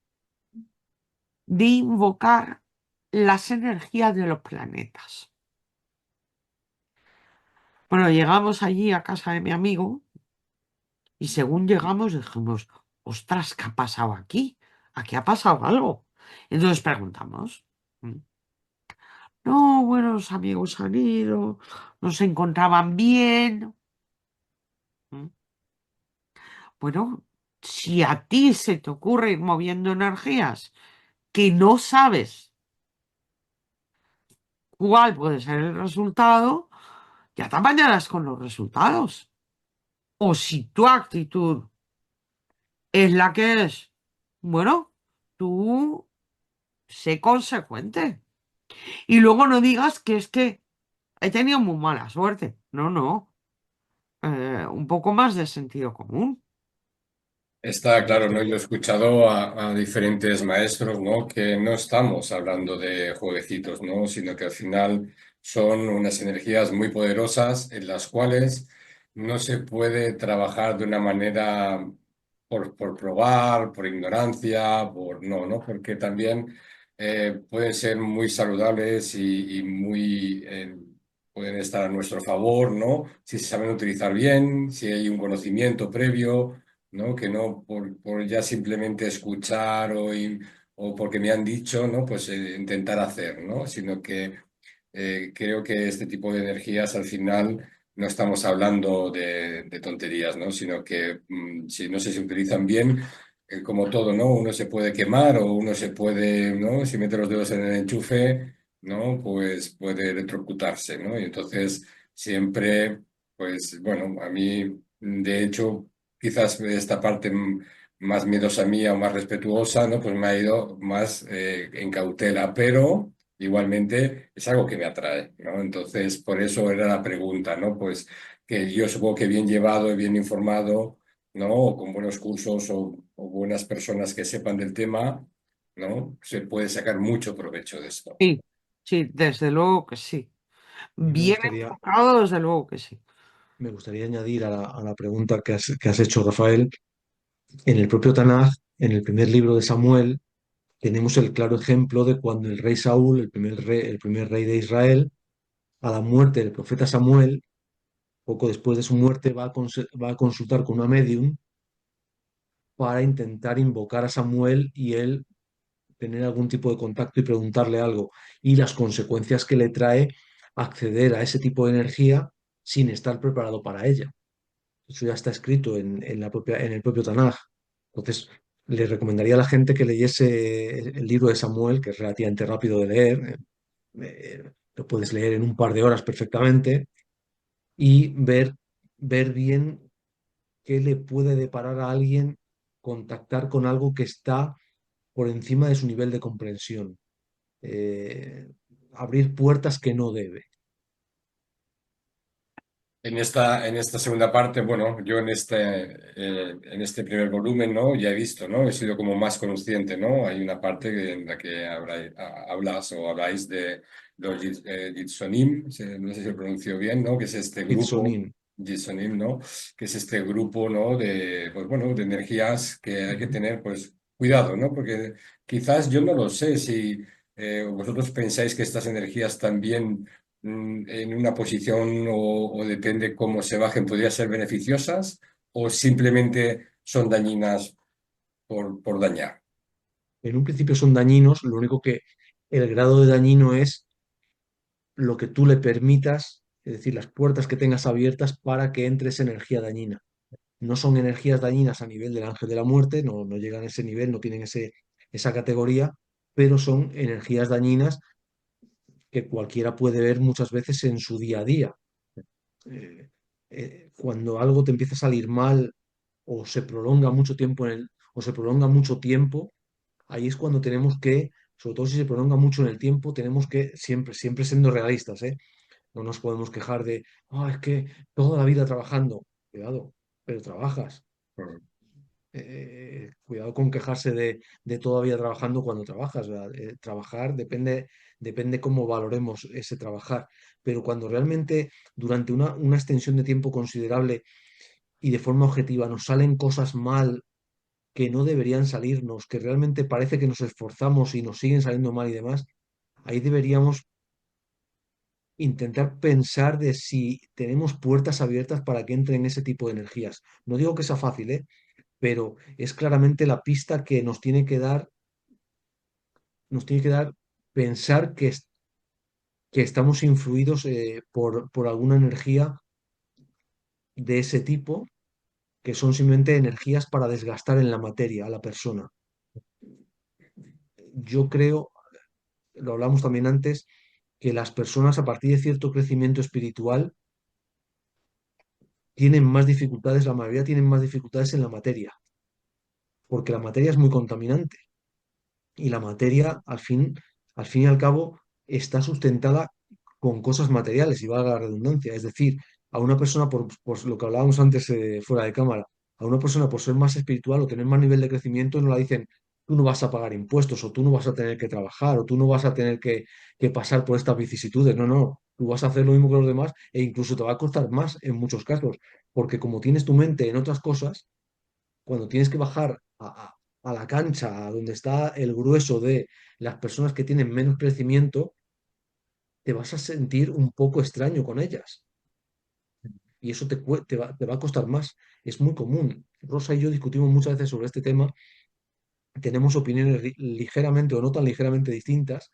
de invocar las energías de los planetas. Bueno, llegamos allí a casa de mi amigo y según llegamos dijimos, ostras, ¿qué ha pasado aquí? Aquí ha pasado algo. Entonces preguntamos. ¿Mm? No, bueno, los amigos han ido, no se encontraban bien. ¿Mm? Bueno, si a ti se te ocurre ir moviendo energías que no sabes cuál puede ser el resultado, ya te apañarás con los resultados. O si tu actitud es la que es, bueno, tú sé consecuente. Y luego no digas que es que he tenido muy mala suerte. No, no. Un poco más de sentido común. Está Me claro, ¿no? Yo he gustaría, escuchado a diferentes maestros, ¿no? Que no estamos hablando de jueguecitos, ¿no? Sino que al final son unas energías muy poderosas en las cuales no se puede trabajar de una manera por probar, por ignorancia, por no, ¿no? Porque también pueden ser muy saludables y muy pueden estar a nuestro favor, ¿no? Si se saben utilizar bien, si hay un conocimiento previo, ¿no? Que no por ya simplemente escuchar o porque me han dicho, ¿no? Pues intentar hacer, ¿no? Sino que creo que este tipo de energías al final no estamos hablando de tonterías, ¿no? Sino que si no se utilizan bien, como todo, ¿no? Uno se puede quemar o uno se puede, ¿no? Si mete los dedos en el enchufe, ¿no? Pues puede electrocutarse, ¿no? Y entonces siempre, pues bueno, a mí, de hecho, quizás esta parte más miedosa mía o más respetuosa, ¿no? Pues me ha ido más en cautela, pero igualmente es algo que me atrae, ¿no? Entonces, por eso era la pregunta, ¿no? Pues que yo supongo que bien llevado y bien informado, ¿no? O con buenos cursos o buenas personas que sepan del tema, ¿no? Se puede sacar mucho provecho de esto. Sí, sí, desde luego que sí. y Bien enfocado, desde luego que sí. me gustaría añadir a la pregunta que has hecho, Rafael, en el propio Tanaj, en el primer libro de Samuel, tenemos el claro ejemplo de cuando el rey Saúl, el primer rey de Israel, a la muerte del profeta Samuel, poco después de su muerte, va a consultar con una medium para intentar invocar a Samuel y él tener algún tipo de contacto y preguntarle algo, y las consecuencias que le trae acceder a ese tipo de energía sin estar preparado para ella. Eso ya está escrito en el propio Tanaj. Entonces, le recomendaría a la gente que leyese el libro de Samuel, que es relativamente rápido de leer. Lo puedes leer en un par de horas perfectamente y ver bien qué le puede deparar a alguien contactar con algo que está por encima de su nivel de comprensión. Eh, Abrir puertas que no debe. En esta segunda parte, bueno, yo en este primer volumen, ¿no? Ya he visto, ¿no? He sido como más consciente, ¿no? Hay una parte en la que hablas o habláis de los Gitsonim, no sé si lo pronuncio bien, ¿no? Que es este grupo, Hitsonin. Gitsonim, ¿no? Que es este grupo, ¿no? De, pues bueno, de energías que hay que Ujú. tener, pues, cuidado, ¿no? Porque quizás yo no lo sé si vosotros pensáis que estas energías también en una posición o depende cómo se bajen, podría ser beneficiosas o simplemente son dañinas por dañar. En un principio son dañinos, lo único que el grado de dañino es lo que tú le permitas, es decir, las puertas que tengas abiertas para que entre esa energía dañina. No son energías dañinas a nivel del ángel de la muerte, no llegan a ese nivel, no tienen esa categoría, pero son energías dañinas que cualquiera puede ver muchas veces en su día a día. Eh, Cuando algo te empieza a salir mal o se prolonga mucho tiempo o se prolonga mucho tiempo, ahí es cuando tenemos que, sobre todo si se prolonga mucho en el tiempo, tenemos que, siempre siendo realistas, ¿eh? No nos podemos quejar de, es que toda la vida trabajando. Cuidado, pero trabajas. Cuidado con quejarse de todavía trabajando cuando trabajas. ¿Verdad? Trabajar depende cómo valoremos ese trabajar. Pero cuando realmente durante una extensión de tiempo considerable y de forma objetiva nos salen cosas mal que no deberían salirnos, que realmente parece que nos esforzamos y nos siguen saliendo mal y demás, ahí deberíamos intentar pensar de si tenemos puertas abiertas para que entren ese tipo de energías. No digo que sea fácil, ¿eh? Pero es claramente la pista que nos tiene que dar pensar que estamos influidos por alguna energía de ese tipo, que son simplemente energías para desgastar en la materia a la persona. Yo creo, lo hablamos también antes, que las personas a partir de cierto crecimiento espiritual tienen más dificultades, la mayoría tienen más dificultades en la materia, porque la materia es muy contaminante y la materia, al fin y al cabo, está sustentada con cosas materiales, y valga la redundancia. Es decir, a una persona, por lo que hablábamos antes fuera de cámara, a una persona por ser más espiritual o tener más nivel de crecimiento, no la dicen, tú no vas a pagar impuestos, o tú no vas a tener que trabajar, o tú no vas a tener que pasar por estas vicisitudes. No, no, tú vas a hacer lo mismo que los demás e incluso te va a costar más en muchos casos, porque como tienes tu mente en otras cosas, cuando tienes que bajar a la cancha, a donde está el grueso de las personas que tienen menos crecimiento, te vas a sentir un poco extraño con ellas. Y eso te va a costar más. Es muy común. Rosa y yo discutimos muchas veces sobre este tema. Tenemos opiniones ligeramente o no tan ligeramente distintas.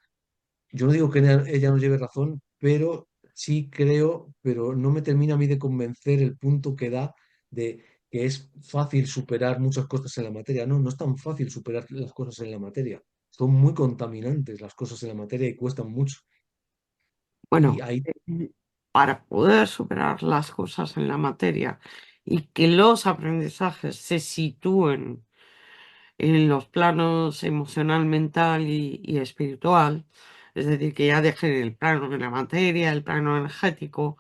Yo no digo que ella no lleve razón, pero sí creo, pero no me termina a mí de convencer el punto que da de que es fácil superar muchas cosas en la materia. No, no es tan fácil superar las cosas en la materia. Son muy contaminantes las cosas en la materia y cuestan mucho. Y Bueno, ahí, para poder superar las cosas en la materia y que los aprendizajes se sitúen en los planos emocional, mental y espiritual, es decir, que ya dejen el plano de la materia, el plano energético.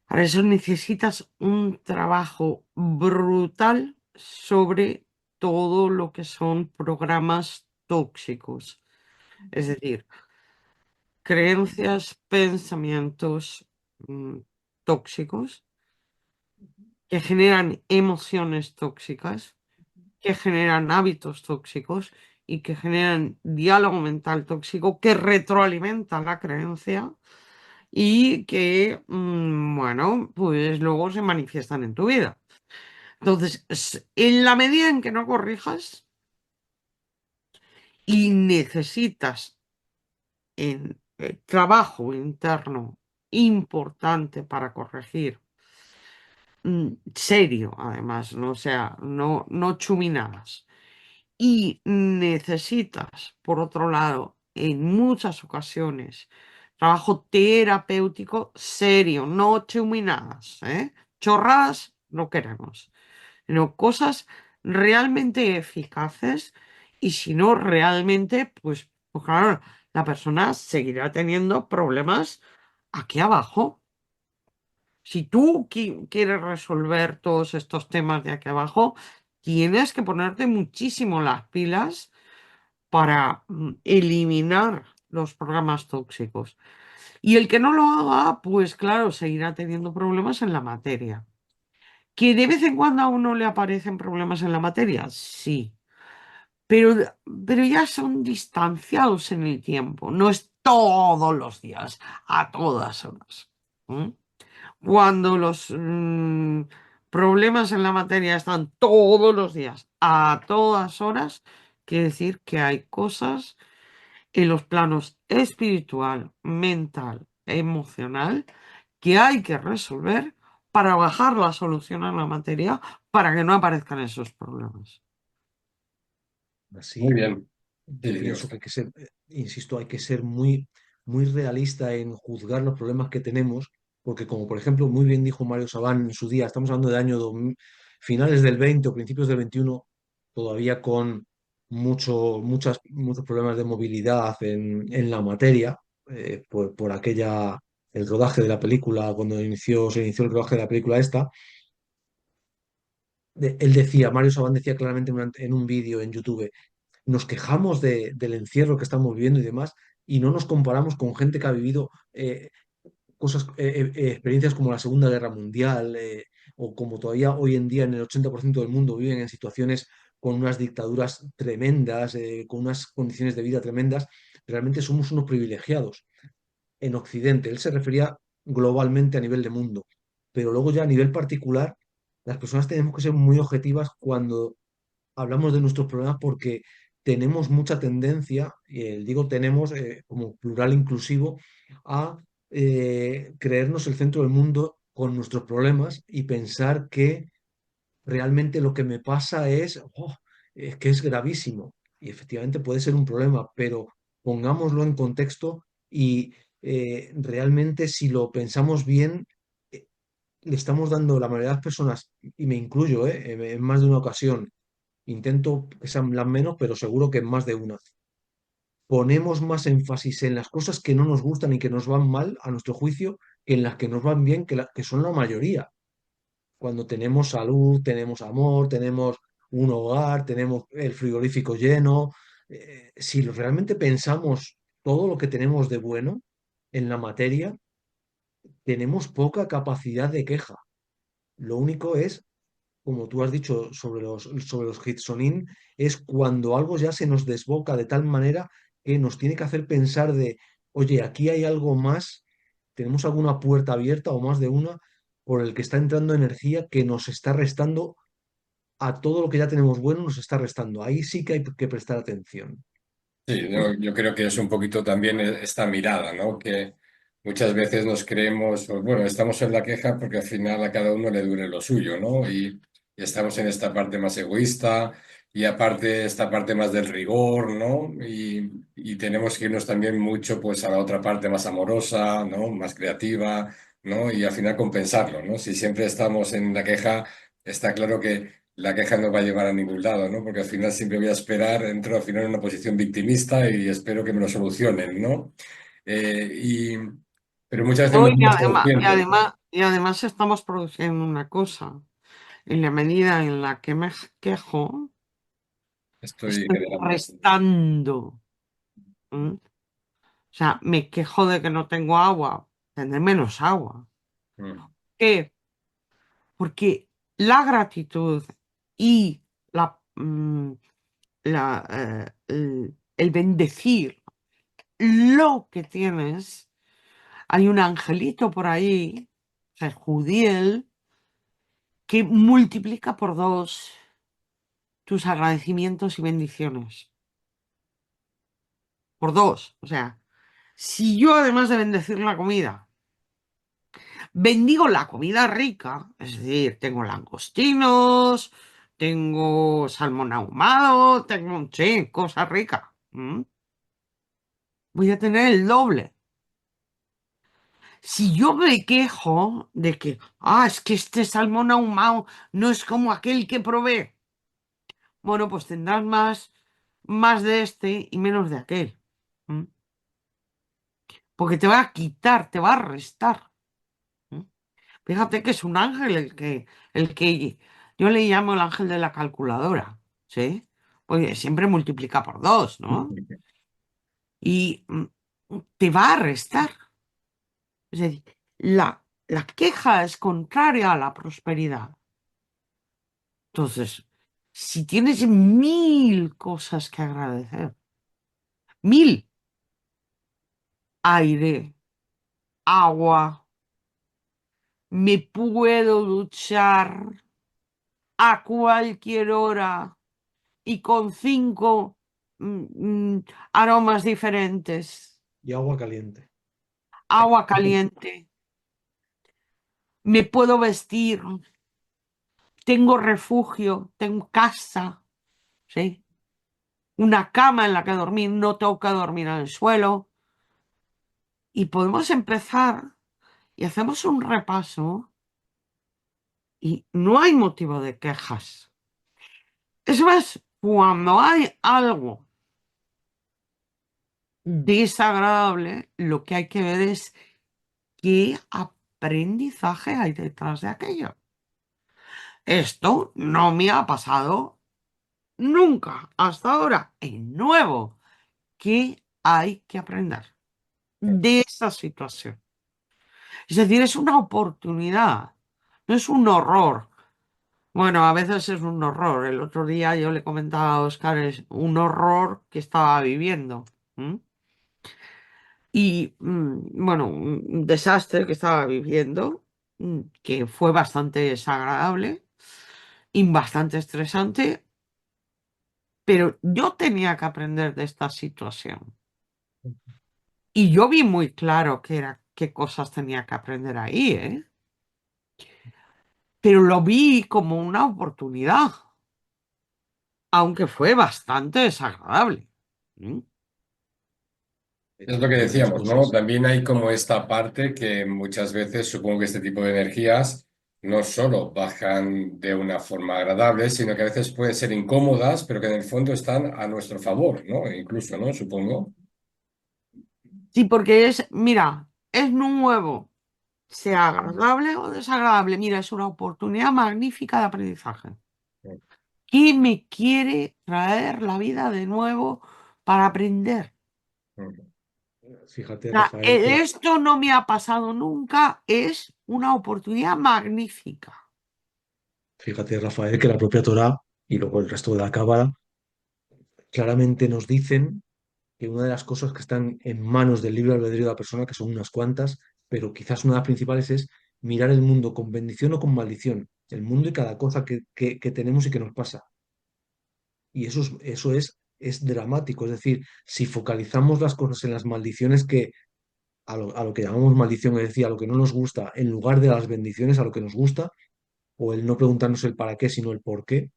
Para eso necesitas un trabajo brutal sobre todo lo que son programas tóxicos, es decir, creencias, pensamientos mm, tóxicos que generan emociones tóxicas, que generan hábitos tóxicos y que generan diálogo mental tóxico que retroalimenta la creencia y que, bueno, pues luego se manifiestan en tu vida. Entonces, en la medida en que no corrijas y necesitas en trabajo interno importante para corregir, serio además, no, o sea, no chuminadas. Y necesitas, por otro lado, en muchas ocasiones, trabajo terapéutico serio, no chuminadas, ¿eh? Chorradas no queremos, sino cosas realmente eficaces y si no realmente, pues claro, la persona seguirá teniendo problemas aquí abajo. Si tú quieres resolver todos estos temas de aquí abajo, tienes que ponerte muchísimo las pilas para eliminar los programas tóxicos. Y el que no lo haga, pues claro, seguirá teniendo problemas en la materia. ¿Que de vez en cuando a uno le aparecen problemas en la materia? Sí, pero, pero ya son distanciados en el tiempo, no es todos los días, a todas horas. ¿M? Cuando los problemas en la materia están todos los días, a todas horas, quiere decir que hay cosas en los planos espiritual, mental, emocional, que hay que resolver para bajar la solución a la materia para que no aparezcan esos problemas. Muy así, bien. Sí, yo digo, pienso que hay que ser, insisto, hay que ser muy, muy realista en juzgar los problemas que tenemos, porque como por ejemplo muy bien dijo Mario Sabán en su día, estamos hablando de finales del 20 o principios del 21, todavía con muchos problemas de movilidad en la materia, por el rodaje de la película, cuando se inició el rodaje de la película esta. Él decía, Mario Sabán decía claramente en un vídeo en YouTube, nos quejamos del encierro que estamos viviendo y demás, y no nos comparamos con gente que ha vivido experiencias como la Segunda Guerra Mundial, o como todavía hoy en día en el 80% del mundo viven en situaciones con unas dictaduras tremendas, con unas condiciones de vida tremendas. Realmente somos unos privilegiados en Occidente. Él se refería globalmente a nivel de mundo, pero luego ya a nivel particular, las personas tenemos que ser muy objetivas cuando hablamos de nuestros problemas, porque tenemos mucha tendencia, digo tenemos como plural inclusivo, a creernos el centro del mundo con nuestros problemas y pensar que realmente lo que me pasa es que es gravísimo. Y efectivamente puede ser un problema, pero pongámoslo en contexto y realmente si lo pensamos bien, eh, le estamos dando la mayoría de las personas, y me incluyo, en más de una ocasión, intento que sean las menos, pero seguro que en más de una, ponemos más énfasis en las cosas que no nos gustan y que nos van mal, a nuestro juicio, que en las que nos van bien, que son la mayoría. Cuando tenemos salud, tenemos amor, tenemos un hogar, tenemos el frigorífico lleno. Si realmente pensamos todo lo que tenemos de bueno en la materia, tenemos poca capacidad de queja. Lo único es, como tú has dicho sobre los Hitsonin, es cuando algo ya se nos desboca de tal manera que nos tiene que hacer pensar de, oye, aquí hay algo más, tenemos alguna puerta abierta o más de una por el que está entrando energía que nos está restando a todo lo que ya tenemos bueno, nos está restando. Ahí sí que hay que prestar atención. Sí, yo creo que es un poquito también esta mirada, ¿no? Que muchas veces nos creemos, o bueno, estamos en la queja porque al final a cada uno le dure lo suyo, ¿no? Y estamos en esta parte más egoísta y aparte esta parte más del rigor, ¿no? Y tenemos que irnos también mucho pues a la otra parte más amorosa, ¿no? Más creativa, ¿no? Y al final compensarlo, ¿no? Si siempre estamos en la queja, está claro que la queja no va a llevar a ningún lado, ¿no? Porque al final siempre voy a esperar, entro al final en una posición victimista y espero que me lo solucionen, ¿no? Eh, y, pero muchas veces No, no y somos además, y conscientes. además, y además estamos produciendo una cosa. En la medida en la que me quejo, Estoy estoy generando. restando. ¿M? O sea, me quejo de que no tengo agua, tendré menos agua. Mm, ¿Qué? Porque la gratitud y el bendecir lo que tienes, hay un angelito por ahí, Judiel, que multiplica por dos tus agradecimientos y bendiciones. Por dos. O sea, si yo además de bendecir la comida, bendigo la comida rica, es decir, tengo langostinos, tengo salmón ahumado, tengo, sí, cosas ricas. Voy a tener el doble. Si yo me quejo de que, es que este salmón ahumado no es como aquel que probé, bueno, pues tendrás más de este y menos de aquel. ¿M? Porque te va a quitar, te va a restar. ¿M? Fíjate que es un ángel el que yo le llamo el ángel de la calculadora, ¿sí? Porque siempre multiplica por dos, ¿no? Y te va a restar. Es decir, la queja es contraria a la prosperidad. Entonces, si tienes 1000 cosas que agradecer, 1000, aire, agua, me puedo duchar a cualquier hora y con 5 aromas diferentes, Y agua caliente. agua caliente, me puedo vestir, tengo refugio, tengo casa, ¿sí? Una cama en la que dormir, no tengo que dormir en el suelo. Y podemos empezar y hacemos un repaso y no hay motivo de quejas. Es más, cuando hay algo desagradable, lo que hay que ver es qué aprendizaje hay detrás de aquello. Esto no me ha pasado nunca hasta ahora. Es nuevo. ¿Qué hay que aprender de esa situación? Es decir, es una oportunidad, no es un horror. Bueno, a veces es un horror. El otro día yo le comentaba a Oscar, es un horror que estaba viviendo. ¿M? Y bueno, un desastre que estaba viviendo, que fue bastante desagradable y bastante estresante. pero yo tenía que aprender de esta situación. Y yo vi muy claro qué cosas tenía que aprender ahí, ¿eh? Pero lo vi como una oportunidad, aunque fue bastante desagradable. ¿Mm? De Es hecho, lo que una de las decíamos, ¿no? cosas, También hay como esta parte que muchas veces supongo que este tipo de energías no solo bajan de una forma agradable, sino que a veces pueden ser incómodas, pero que en el fondo están a nuestro favor, ¿no? Incluso, ¿no? Supongo. Sí, porque mira, es nuevo, sea agradable o desagradable. Mira, es una oportunidad magnífica de aprendizaje. ¿Quién me quiere traer la vida de nuevo para aprender? fíjate, O sea, Rafael, que esto no me ha pasado nunca, es una oportunidad magnífica. la propia Torá y luego el resto de la Cábala claramente nos dicen que una de las cosas que están en manos del libre albedrío de la persona, que son unas cuantas, pero quizás una de las principales es mirar el mundo con bendición o con maldición, el mundo y cada cosa que tenemos y que nos pasa. Y es dramático, es decir, si focalizamos las cosas en las maldiciones a lo que llamamos maldición, es decir, a lo que no nos gusta, en lugar de las bendiciones a lo que nos gusta, o el no preguntarnos el para qué, sino el por qué,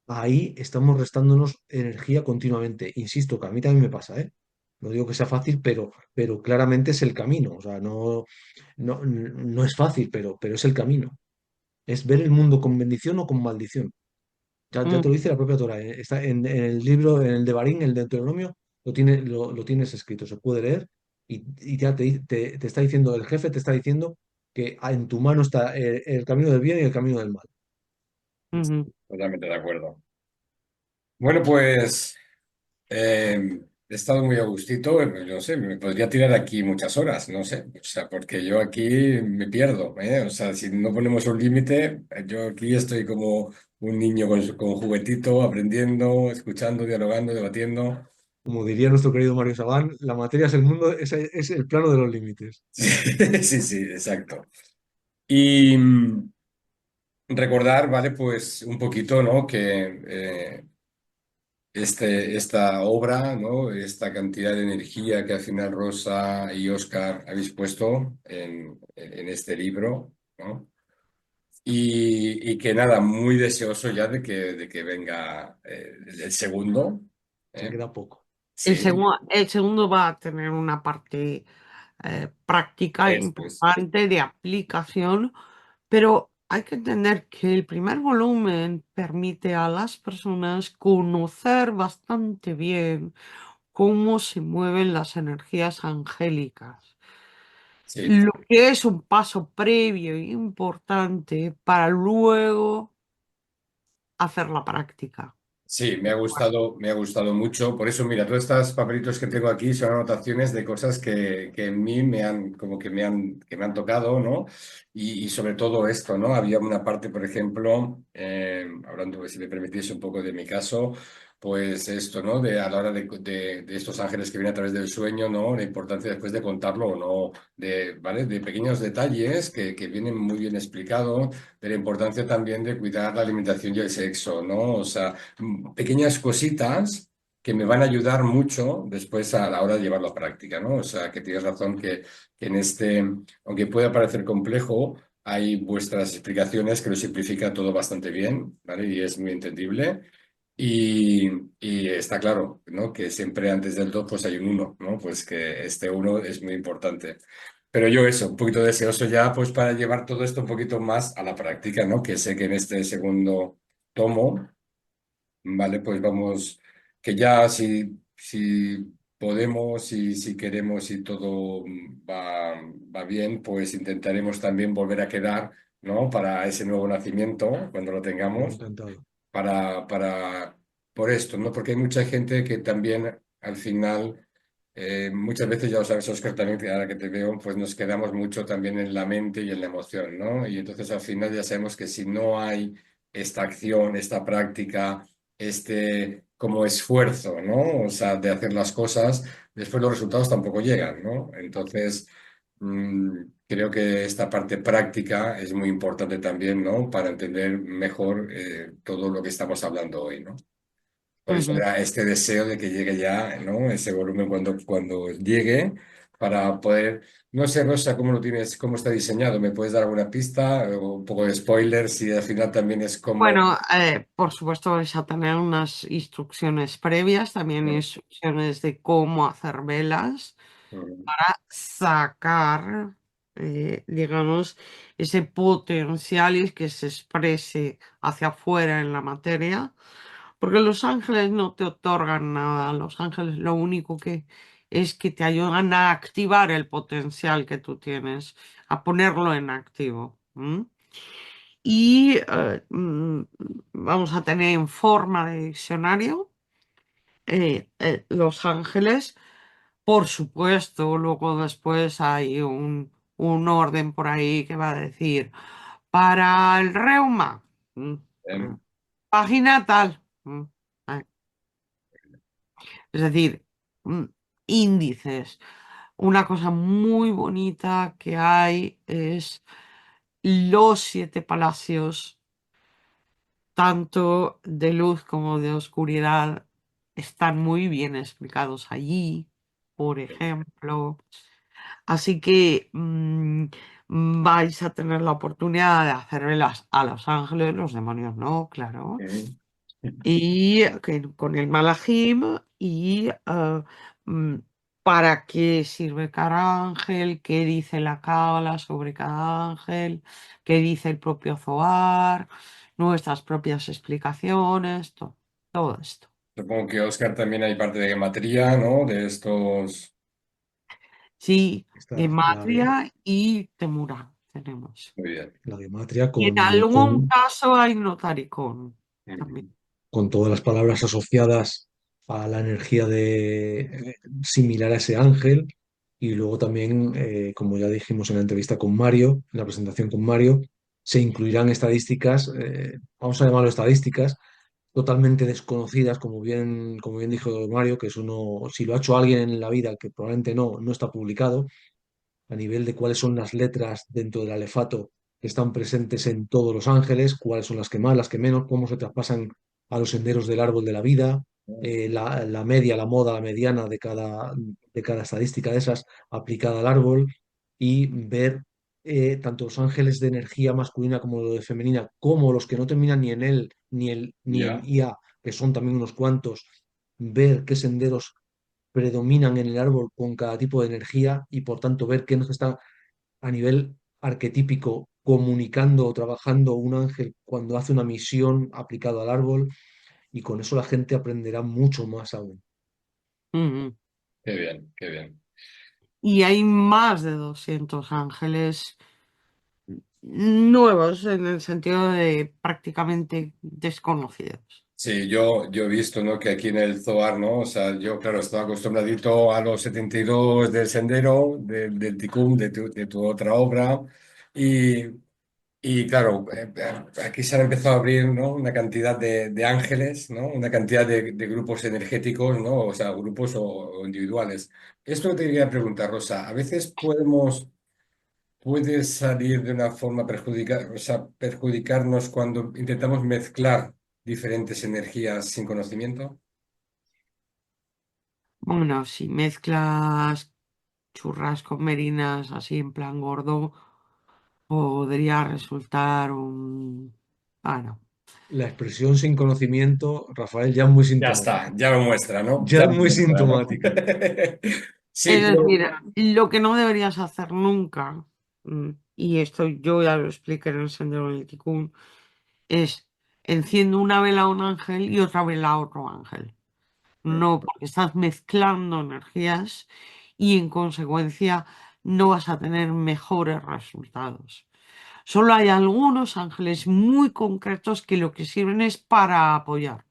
ahí estamos restándonos energía continuamente. Insisto, que a mí también me pasa, ¿eh? No digo que sea fácil, pero claramente es el camino. O sea, no es fácil, pero es el camino. Es ver el mundo con bendición o con maldición. Ya te lo Mm, dice la propia Torah. Está en el libro, en el de Barín, el de Deuteronomio, lo tienes escrito, se puede leer y ya te está diciendo, el jefe te está diciendo que en tu mano está el camino del bien y el camino del mal. ujú. Totalmente de acuerdo. Bueno, pues he estado muy a gustito, no sé, me podría tirar aquí muchas horas, no sé, o sea, porque yo aquí me pierdo, ¿eh? O sea, si no ponemos un límite, yo aquí estoy como un niño con juguetito, aprendiendo, escuchando, dialogando, debatiendo. Como diría nuestro querido Mario Sabán, la materia es el mundo, es el plano de los límites. Sí, sí, exacto. Y recordar, ¿vale? Pues un poquito, ¿no? Que esta obra, ¿no? Esta cantidad de energía que al final Rosa y Oscar habéis puesto en este libro, ¿no? Y que nada, muy deseoso ya de que venga el segundo. Ya ¿Eh? queda poco. Sí, El segundo va a tener una parte práctica esto es. importante de aplicación, pero hay que entender que el primer volumen permite a las personas conocer bastante bien cómo se mueven las energías angélicas, Sí. lo que es un paso previo e importante para luego hacer la práctica. Sí, me ha gustado mucho. Por eso, mira, todos estos papelitos que tengo aquí son anotaciones de cosas que en mí me han, como que me han tocado, ¿no? Y sobre todo esto, ¿no? Había una parte, por ejemplo, hablando, si me permitís un poco de mi caso, pues esto, ¿no? De a la hora de estos ángeles que vienen a través del sueño, ¿no? La importancia después de contarlo o no, ¿vale? De pequeños detalles que vienen muy bien explicados, de la importancia también de cuidar la alimentación y el sexo, ¿no? O sea, pequeñas cositas que me van a ayudar mucho después a la hora de llevarlo a práctica, ¿no? O sea, que tienes razón que en este, aunque pueda parecer complejo, hay vuestras explicaciones que lo simplifica todo bastante bien, ¿vale? Y es muy entendible. Y está claro, ¿no? Que siempre antes del 2 pues hay un uno, ¿no? Pues que este uno es muy importante. Pero yo eso, un poquito deseoso ya pues para llevar todo esto un poquito más a la práctica, ¿no? Que sé que en este segundo tomo, vale, pues vamos, que ya si podemos y si queremos y todo va bien, pues intentaremos también volver a quedar, ¿no? Para ese nuevo nacimiento, cuando lo Yo tengamos encantado. para, por esto, ¿no? Porque hay mucha gente que también al final, muchas veces, ya lo sabes, Oscar, también, que ahora que te veo, pues nos quedamos mucho también en la mente y en la emoción, ¿no? Y entonces al final ya sabemos que si no hay esta acción, esta práctica, este como esfuerzo, ¿no? O sea, de hacer las cosas, después los resultados tampoco llegan, ¿no? Entonces... Creo que esta parte práctica es muy importante también, ¿no? Para entender mejor todo lo que estamos hablando hoy, ¿no? Por eso era este deseo de que llegue ya, ¿no? Ese volumen cuando llegue para poder, no sé, Rosa, cómo lo tienes, cómo está diseñado. ¿Me puedes dar alguna pista o un poco de spoiler si al final también es como... Bueno, por supuesto vais a tener unas instrucciones previas, también instrucciones de cómo hacer velas Ujú, para sacar, digamos, ese potencial y que se exprese hacia afuera en la materia, porque los ángeles no te otorgan nada, los ángeles lo único que es que te ayudan a activar el potencial que tú tienes, a ponerlo en activo. Y vamos a tener en forma de diccionario los ángeles. Por supuesto, luego después hay un orden por ahí que va a decir, para el reuma, mm, bien, página tal. Eh, Es decir, mm, índices. Una cosa muy bonita que hay es los siete palacios, tanto de luz como de oscuridad, están muy bien explicados allí, por ejemplo. Así que vais a tener la oportunidad de hacerlas a los ángeles, los demonios no, claro. ujú, Y con el Malahim y mm, para qué sirve cada ángel, qué dice la Cábala sobre cada ángel, qué dice el propio Zohar, nuestras propias explicaciones, todo esto. Supongo que Oscar también hay parte de gematría, ¿no? De estos... Sí, Está Gematria y Temurá tenemos. Muy bien. la gematria Y en algún caso hay Notaricón también. Ujú, con todas las palabras asociadas a la energía similar a ese ángel. Y luego también, como ya dijimos en la entrevista con Mario, en la presentación con Mario, se incluirán estadísticas, vamos a llamarlo estadísticas, totalmente desconocidas, como bien dijo Mario, que eso no, si lo ha hecho alguien en la vida, que probablemente no, no está publicado, a nivel de cuáles son las letras dentro del alefato que están presentes en todos los ángeles, cuáles son las que más, las que menos, cómo se traspasan a los senderos del árbol de la vida, la media, la moda, la mediana de cada estadística de esas aplicada al árbol y ver tanto los ángeles de energía masculina como de femenina, como los que no terminan ni en él ni en ya, IA, que son también unos cuantos, ver qué senderos predominan en el árbol con cada tipo de energía y por tanto ver qué nos está a nivel arquetípico comunicando o trabajando un ángel cuando hace una misión aplicado al árbol y con eso la gente aprenderá mucho más aún. Ujú. qué bien, qué bien. Y hay más de 200 ángeles nuevos en el sentido de prácticamente desconocidos. Sí, yo he visto, ¿no? Que aquí en el Zohar, ¿no? O sea, yo, claro, estaba acostumbradito a los 72 del Sendero, del Tikkun, de tu otra obra. Y, y claro, aquí se han empezado a abrir, ¿no? Una cantidad de ángeles, ¿no? Una cantidad de grupos energéticos, ¿no? O sea, grupos o individuales. Esto te quería preguntar, Rosa. A veces puede salir de una forma o sea, perjudicarnos cuando intentamos mezclar diferentes energías sin conocimiento. Bueno, si mezclas churras con merinas así en plan gordo, podría resultar un... Bueno, La expresión sin conocimiento, Rafael, ya es muy Ya está, sintomática. ya lo muestra, ¿no? Ya Ya es lo muy muestra, ¿no? sintomática. Sí, es pero... decir, lo que no deberías hacer nunca, y esto yo ya lo expliqué en el Sendero del Ticún, es enciendo una vela a un ángel y otra vela a otro ángel. No, porque estás mezclando energías y en consecuencia no vas a tener mejores resultados. Solo hay algunos ángeles muy concretos que lo que sirven es para apoyar,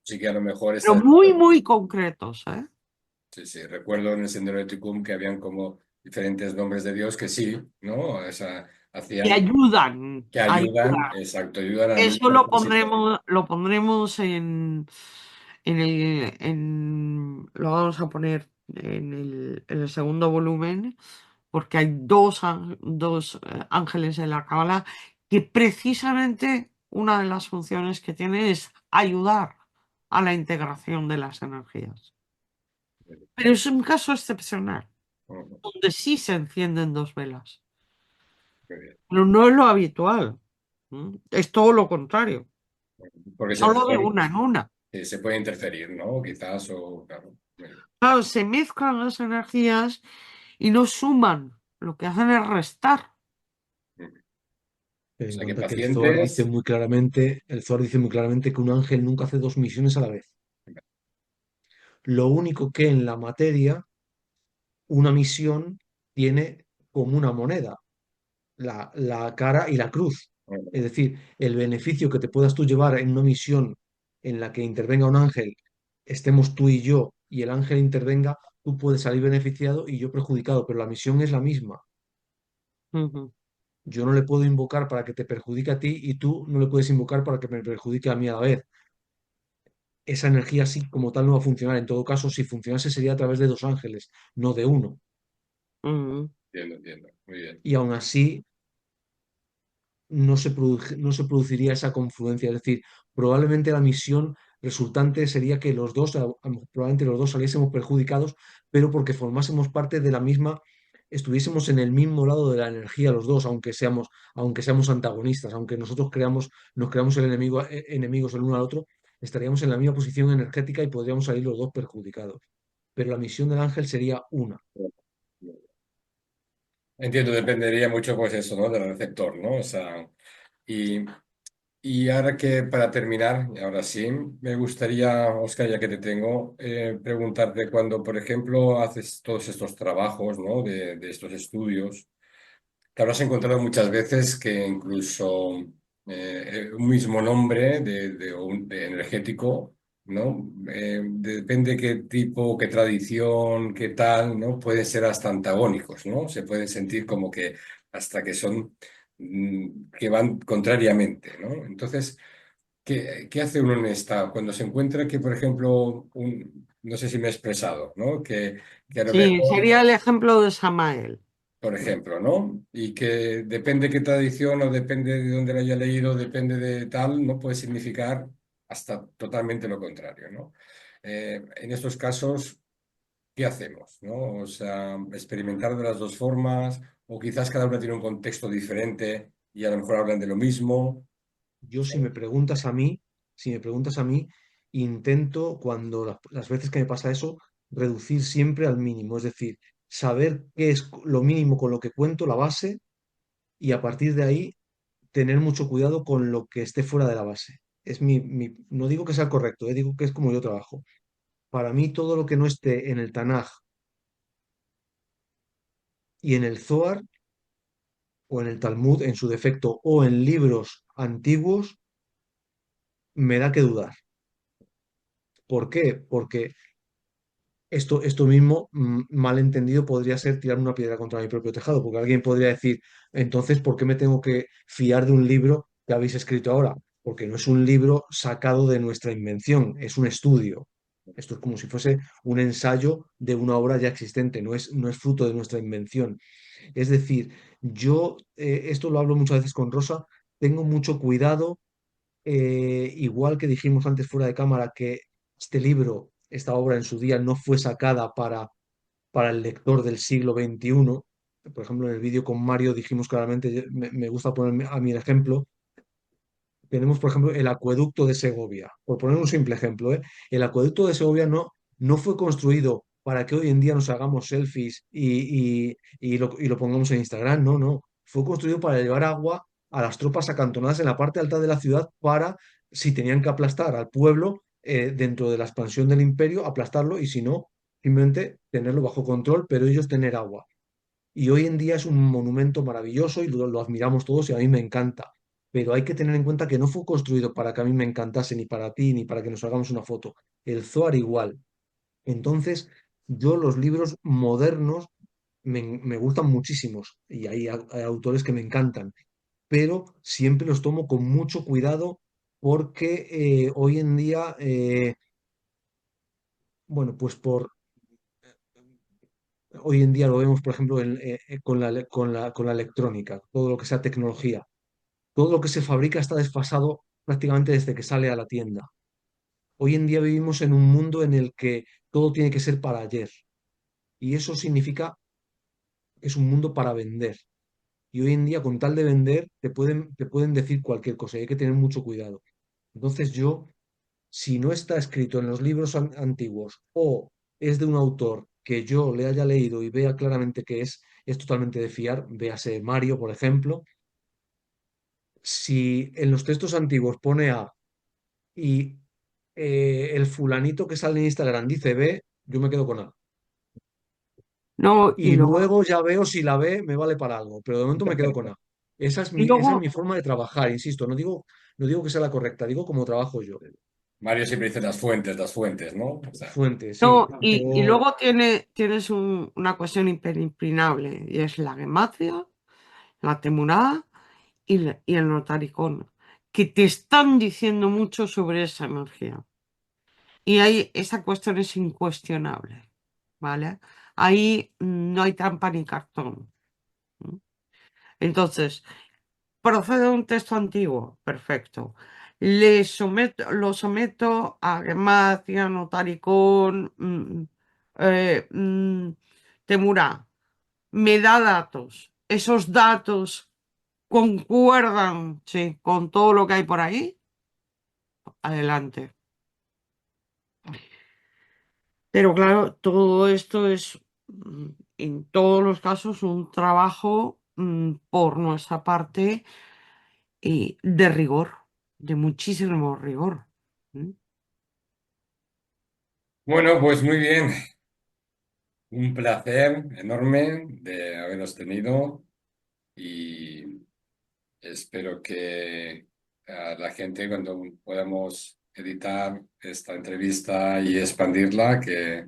Sí que a lo mejor pero esa... muy, muy concretos, ¿eh? Sí, sí, recuerdo en el Sendero de Tikkun que habían como diferentes nombres de Dios que sí, ¿no? O sea, Que hacían, ayudan, que ayudan. ayudan, exacto, ayudan a Eso muchos propósitos. lo pondremos lo vamos a poner en el segundo volumen, porque hay dos ángeles en la Cábala que precisamente una de las funciones que tiene es ayudar. a la integración de las energías. Pero es un caso excepcional, Ujú, donde sí se encienden dos velas, muy bien. pero no es lo habitual. Es todo lo contrario, Porque solo de una en una. se puede interferir, ¿no? Quizás, o claro. Muy bien. Claro, se mezclan las energías y no suman, lo que hacen es restar. Ujú. Ten O en sea que cuenta que pacientes. El Zohar dice muy claramente que un ángel nunca hace dos misiones a la vez. Lo único que en la materia una misión tiene como una moneda, la cara y la cruz. Es decir, el beneficio que te puedas tú llevar en una misión en la que intervenga un ángel, estemos tú y yo, y el ángel intervenga, tú puedes salir beneficiado y yo perjudicado, pero la misión es la misma. Ujú, Yo no le puedo invocar para que te perjudique a ti y tú no le puedes invocar para que me perjudique a mí a la vez. Esa energía así como tal no va a funcionar. En todo caso, si funcionase sería a través de dos ángeles, no de uno. ujú, Entiendo, entiendo. Muy bien. Y aún así no se produciría esa confluencia. Es decir, probablemente la misión resultante sería que los dos, probablemente los dos saliésemos perjudicados, pero porque formásemos parte de la misma, estuviésemos en el mismo lado de la energía los dos, aunque seamos antagonistas, aunque nosotros nos creamos enemigos el uno al otro, estaríamos en la misma posición energética y podríamos salir los dos perjudicados. Pero la misión del ángel sería una. Entiendo, dependería mucho, pues eso, ¿no? Del receptor, ¿no? O sea, y, y ahora que para terminar, y ahora sí, me gustaría, Oscar, ya que te tengo, preguntarte cuando, por ejemplo, haces todos estos trabajos, ¿no? De estos estudios. Te habrás encontrado muchas veces que incluso un mismo nombre de energético, ¿no? Depende qué tipo, qué tradición, qué tal, ¿no? Pueden ser hasta antagónicos, ¿no? Se pueden sentir como que hasta que son, que van contrariamente, ¿no? Entonces, ¿qué hace uno en esta? Cuando se encuentra que, por ejemplo, no sé si me he expresado, ¿no? Que a lo sí, mejor sería el ejemplo de Samael. por ejemplo, ¿no? Y que depende qué tradición o depende de dónde lo haya leído, depende de tal, no puede significar hasta totalmente lo contrario, ¿no? En estos casos, ¿qué hacemos, no? O sea, experimentar de las dos formas, o quizás cada una tiene un contexto diferente y a lo mejor hablan de lo mismo. Yo, si me preguntas a mí, intento cuando las veces que me pasa eso, reducir siempre al mínimo, es decir, saber qué es lo mínimo con lo que cuento, la base, y a partir de ahí tener mucho cuidado con lo que esté fuera de la base. No digo que sea correcto, digo que es como yo trabajo. Para mí, todo lo que no esté en el Tanaj y en el Zohar o en el Talmud, en su defecto, o en libros antiguos, me da que dudar. ¿Por qué? Porque esto mismo, mal entendido, podría ser tirar una piedra contra mi propio tejado, porque alguien podría decir, entonces, ¿por qué me tengo que fiar de un libro que habéis escrito ahora? Porque no es un libro sacado de nuestra invención, es un estudio. Esto es como si fuese un ensayo de una obra ya existente, no es fruto de nuestra invención. Es decir, yo, esto lo hablo muchas veces con Rosa, tengo mucho cuidado, igual que dijimos antes fuera de cámara, que este libro, esta obra en su día no fue sacada para el lector del siglo XXI. Por ejemplo, en el vídeo con Mario dijimos claramente, me gusta poner a mí el ejemplo, tenemos, por ejemplo, el acueducto de Segovia, por poner un simple ejemplo, ¿eh? El acueducto de Segovia no fue construido para que hoy en día nos hagamos selfies y lo pongamos en Instagram, no, no. Fue construido para llevar agua a las tropas acantonadas en la parte alta de la ciudad para, si tenían que aplastar al pueblo dentro de la expansión del imperio, aplastarlo y si no, simplemente tenerlo bajo control, pero ellos tener agua. Y hoy en día es un monumento maravilloso y lo admiramos todos y a mí me encanta. Pero hay que tener en cuenta que no fue construido para que a mí me encantase, ni para ti, ni para que nos hagamos una foto. El Zohar igual. Entonces, yo los libros modernos me gustan muchísimos y hay autores que me encantan, pero siempre los tomo con mucho cuidado porque hoy en día, bueno, pues hoy en día lo vemos, por ejemplo, con la electrónica, todo lo que sea tecnología. Todo lo que se fabrica está desfasado prácticamente desde que sale a la tienda. hoy en día vivimos en un mundo en el que todo tiene que ser para ayer. Y eso significa que es un mundo para vender. Y hoy en día, con tal de vender, te pueden decir cualquier cosa y hay que tener mucho cuidado. Entonces yo, si no está escrito en los libros antiguos o es de un autor que yo le haya leído y vea claramente que es totalmente de fiar, véase Mario, por ejemplo, si en los textos antiguos pone A y el fulanito que sale en Instagram dice B, yo me quedo con A. No, Y luego ya veo si la B me vale para algo, pero de momento me quedo con A. y Esa es luego, mi forma de trabajar, insisto, no digo que sea la correcta, digo como trabajo yo. Mario siempre dice las fuentes, ¿no? O sea, Fuente, sí. no, y Yo, luego tienes una cuestión imperinable y es la gemacia, la temurá y el notaricón, que te están diciendo mucho sobre esa energía. Y ahí esa cuestión es incuestionable, ¿vale? Ahí no hay trampa ni cartón. ¿M? Entonces, procede un texto antiguo, perfecto. Lo someto a Gemacia, Notaricón, Temurá. Me da datos. Esos datos concuerdan, sí, con todo lo que hay por ahí. Adelante. Pero claro, todo esto es, en todos los casos, un trabajo por nuestra parte de rigor, de muchísimo rigor. ¿Mm? bueno, pues muy bien. Un placer enorme de haberos tenido y espero que a la gente cuando podamos editar esta entrevista y expandirla, que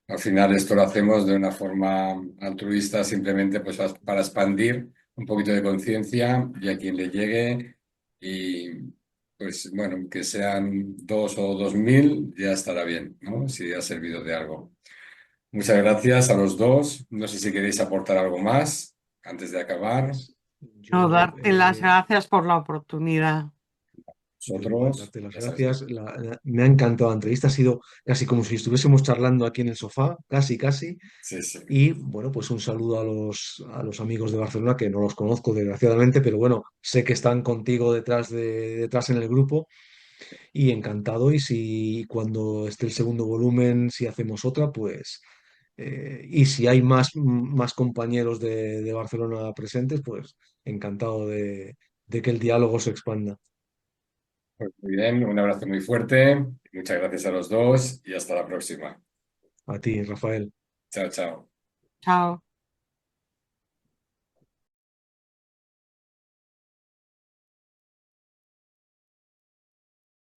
al final esto lo hacemos de una forma altruista, simplemente pues para expandir un poquito de conciencia y a quien le llegue y pues bueno, que sean 2 o 2000 ya estará bien, ¿no? Si ha servido de algo. Muchas gracias a los dos. No sé si queréis aportar algo más antes de acabar. pues, No, yo darte las gracias por la oportunidad. Yo igual, Vosotros, darte las ya sabéis que... gracias. Me ha encantado la entrevista, ha sido casi como si estuviésemos charlando aquí en el sofá, casi, casi. Sí, sí. Y bueno, pues un saludo a los amigos de Barcelona, que no los conozco desgraciadamente, pero bueno, sé que están contigo detrás en el grupo y encantado. Y si cuando esté el segundo volumen, si hacemos otra, pues, y si hay más compañeros de Barcelona presentes, pues encantado de que el diálogo se expanda. Pues muy bien, un abrazo muy fuerte. Muchas gracias a los dos y hasta la próxima. A ti, Rafael. Chao, chao. Chao.